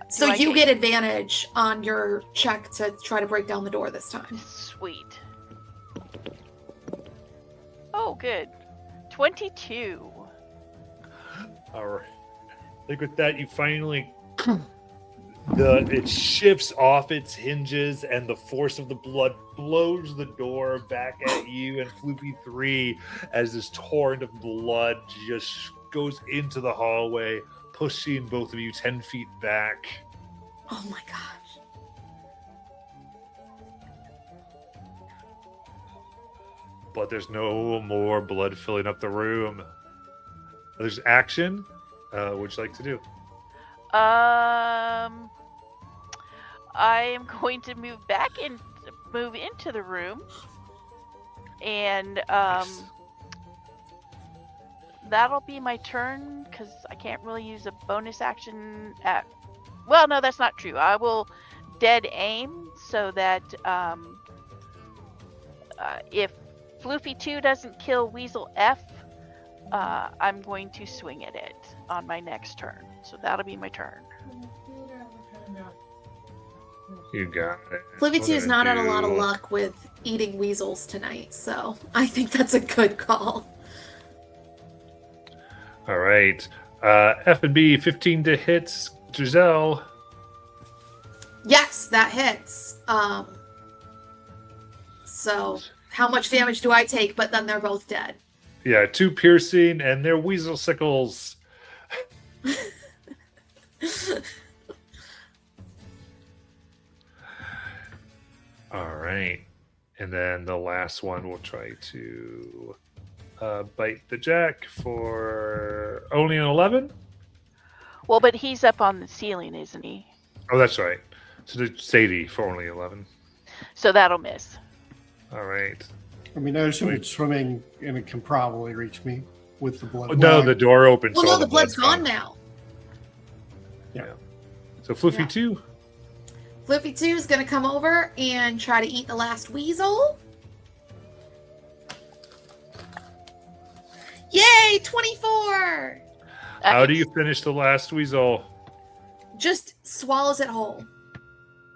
So do I you get advantage on your check to try to break down the door this time. Sweet. Oh, good. 22. All right. I think with that, you finally it shifts off its hinges, and the force of the blood blows the door back at you and Floopy 3 as this torrent of blood just goes into the hallway, pushing both of you 10 feet back. Oh my gosh. But there's no more blood filling up the room. There's action. What would you like to do? I am going to move into the room, and Nice. that'll be my turn because I can't really use a bonus action at. Well, no, that's not true. I will dead aim so that if Floofy 2 doesn't kill Weasel F, I'm going to swing at it on my next turn. So that'll be my turn. You got it. Flippy We're 2 is gonna not had a lot of do- luck with eating weasels tonight, so I think that's a good call. All right. F&B 15 to hit. Giselle. Yes, that hits. So how much damage do I take? But then they're both dead. Yeah, 2 piercing, and they're weasel sickles. All right. And then the last one will try to bite the jack for only an 11. Well, but he's up on the ceiling, isn't he? Oh, that's right. So the Sadie for only 11. So that'll miss. All right. I mean, I assume it's swimming and it can probably reach me with the blood. Oh, no, Well, the door opens. Well, so no, all the blood's gone now. So Fluffy Yeah. 2. Flippy 2 is going to come over and try to eat the last weasel. Yay, 24! How do you finish the last weasel? Just swallows it whole.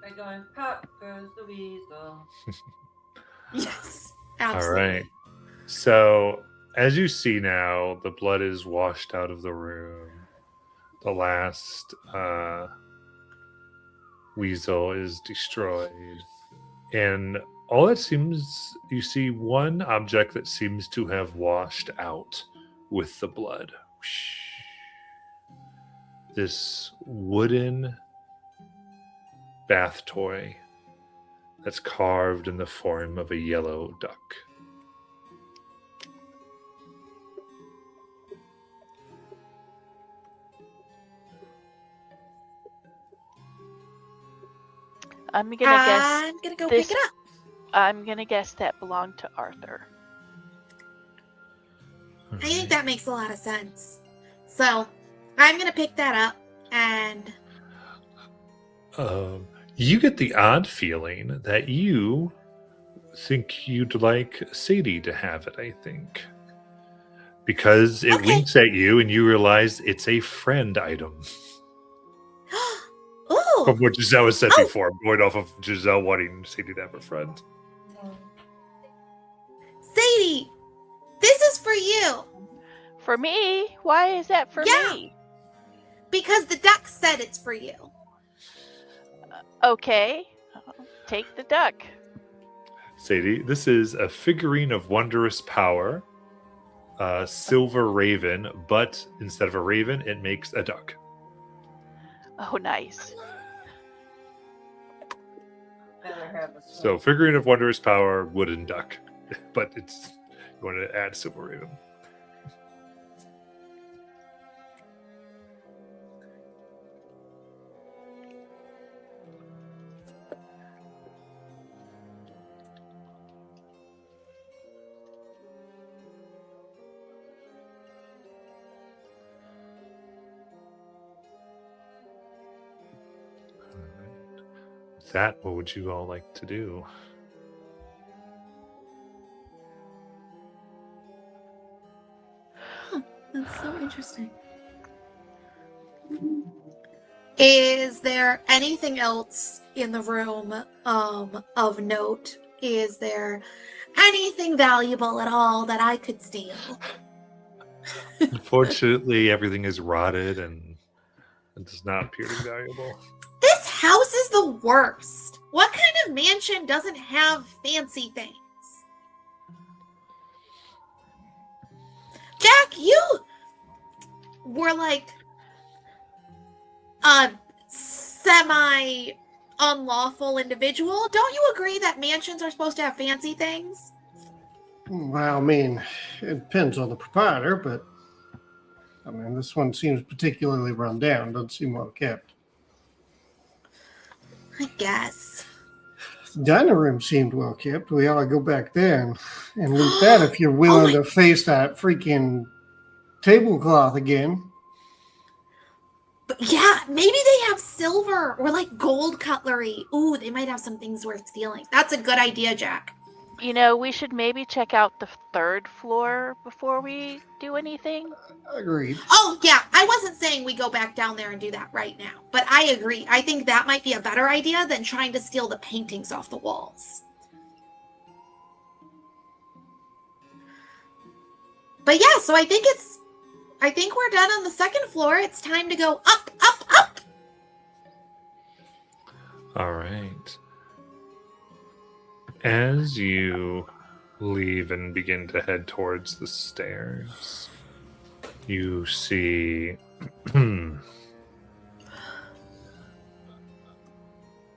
By going, pop goes the weasel. Yes, All absolutely. right. So, as you see now, the blood is washed out of the room. The last weasel is destroyed. And all that seems, you see one object that seems to have washed out with the blood. Whoosh. This wooden bath toy that's carved in the form of a yellow duck. I'm gonna guess. I'm going to go this- pick it up. I'm gonna guess that belonged to Arthur. I think that makes a lot of sense. So, I'm going to pick that up and You get the odd feeling that you think you'd like Sadie to have it, I think. Because it Okay. winks at you and you realize it's a friend item. Ooh, From what Giselle has said Oh. before. I'm going off of Giselle wanting Sadie to have a friend. Sadie, this is for you For me? Why is that for Yeah. me? because the duck said it's for you. Okay. Take the duck. Sadie, this is a figurine of wondrous power, a silver raven, but instead of a raven, it makes a duck. Oh, nice. Better have a So, figurine of wondrous power, wooden duck. But it's, you want to add silver raven. With that, what would you all like to do? That's so interesting. Is there anything else in the room of note? Is there anything valuable at all that I could steal? Unfortunately, everything is rotted and it does not appear to be valuable. This house is the worst. What kind of mansion doesn't have fancy things? Jack, you were like a semi unlawful individual. Don't you agree that mansions are supposed to have fancy things? Well, I mean, it depends on the proprietor, but I mean, this one seems particularly run down. Doesn't seem well kept. I guess. The dining room seemed well kept. We ought to go back there and loot that if you're willing to face that freaking tablecloth again. But yeah, maybe they have silver or like gold cutlery. Ooh, they might have some things worth stealing. That's a good idea, Jack. We should maybe check out the 3rd floor before we do anything. Agreed. Oh, yeah. I wasn't saying we go back down there and do that right now, but I agree. I think that might be a better idea than trying to steal the paintings off the walls. But yeah, so I think we're done on the 2nd floor. It's time to go up, up, up. All right. As you leave and begin to head towards the stairs, you see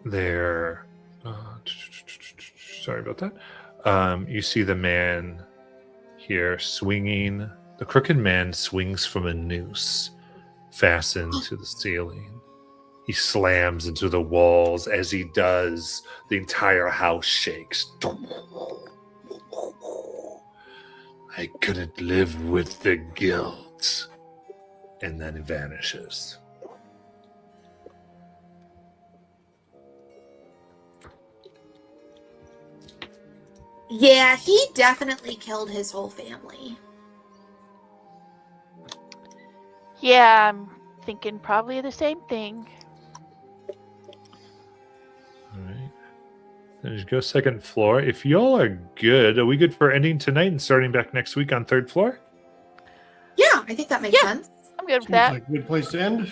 there. Sorry about that. You see the man here swinging. The crooked man swings from a noose fastened to the ceiling. He slams into the walls. As he does, the entire house shakes. I couldn't live with the guilt. And then it vanishes. Yeah, he definitely killed his whole family. Yeah, I'm thinking probably the same thing. All right. Then just go 2nd floor. If y'all are good, are we good for ending tonight and starting back next week on 3rd floor? Yeah, I think that makes Yeah. sense. I'm good with Seems that. like a good place to end.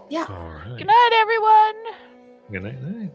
Yeah. All right. Good night, everyone. Good night.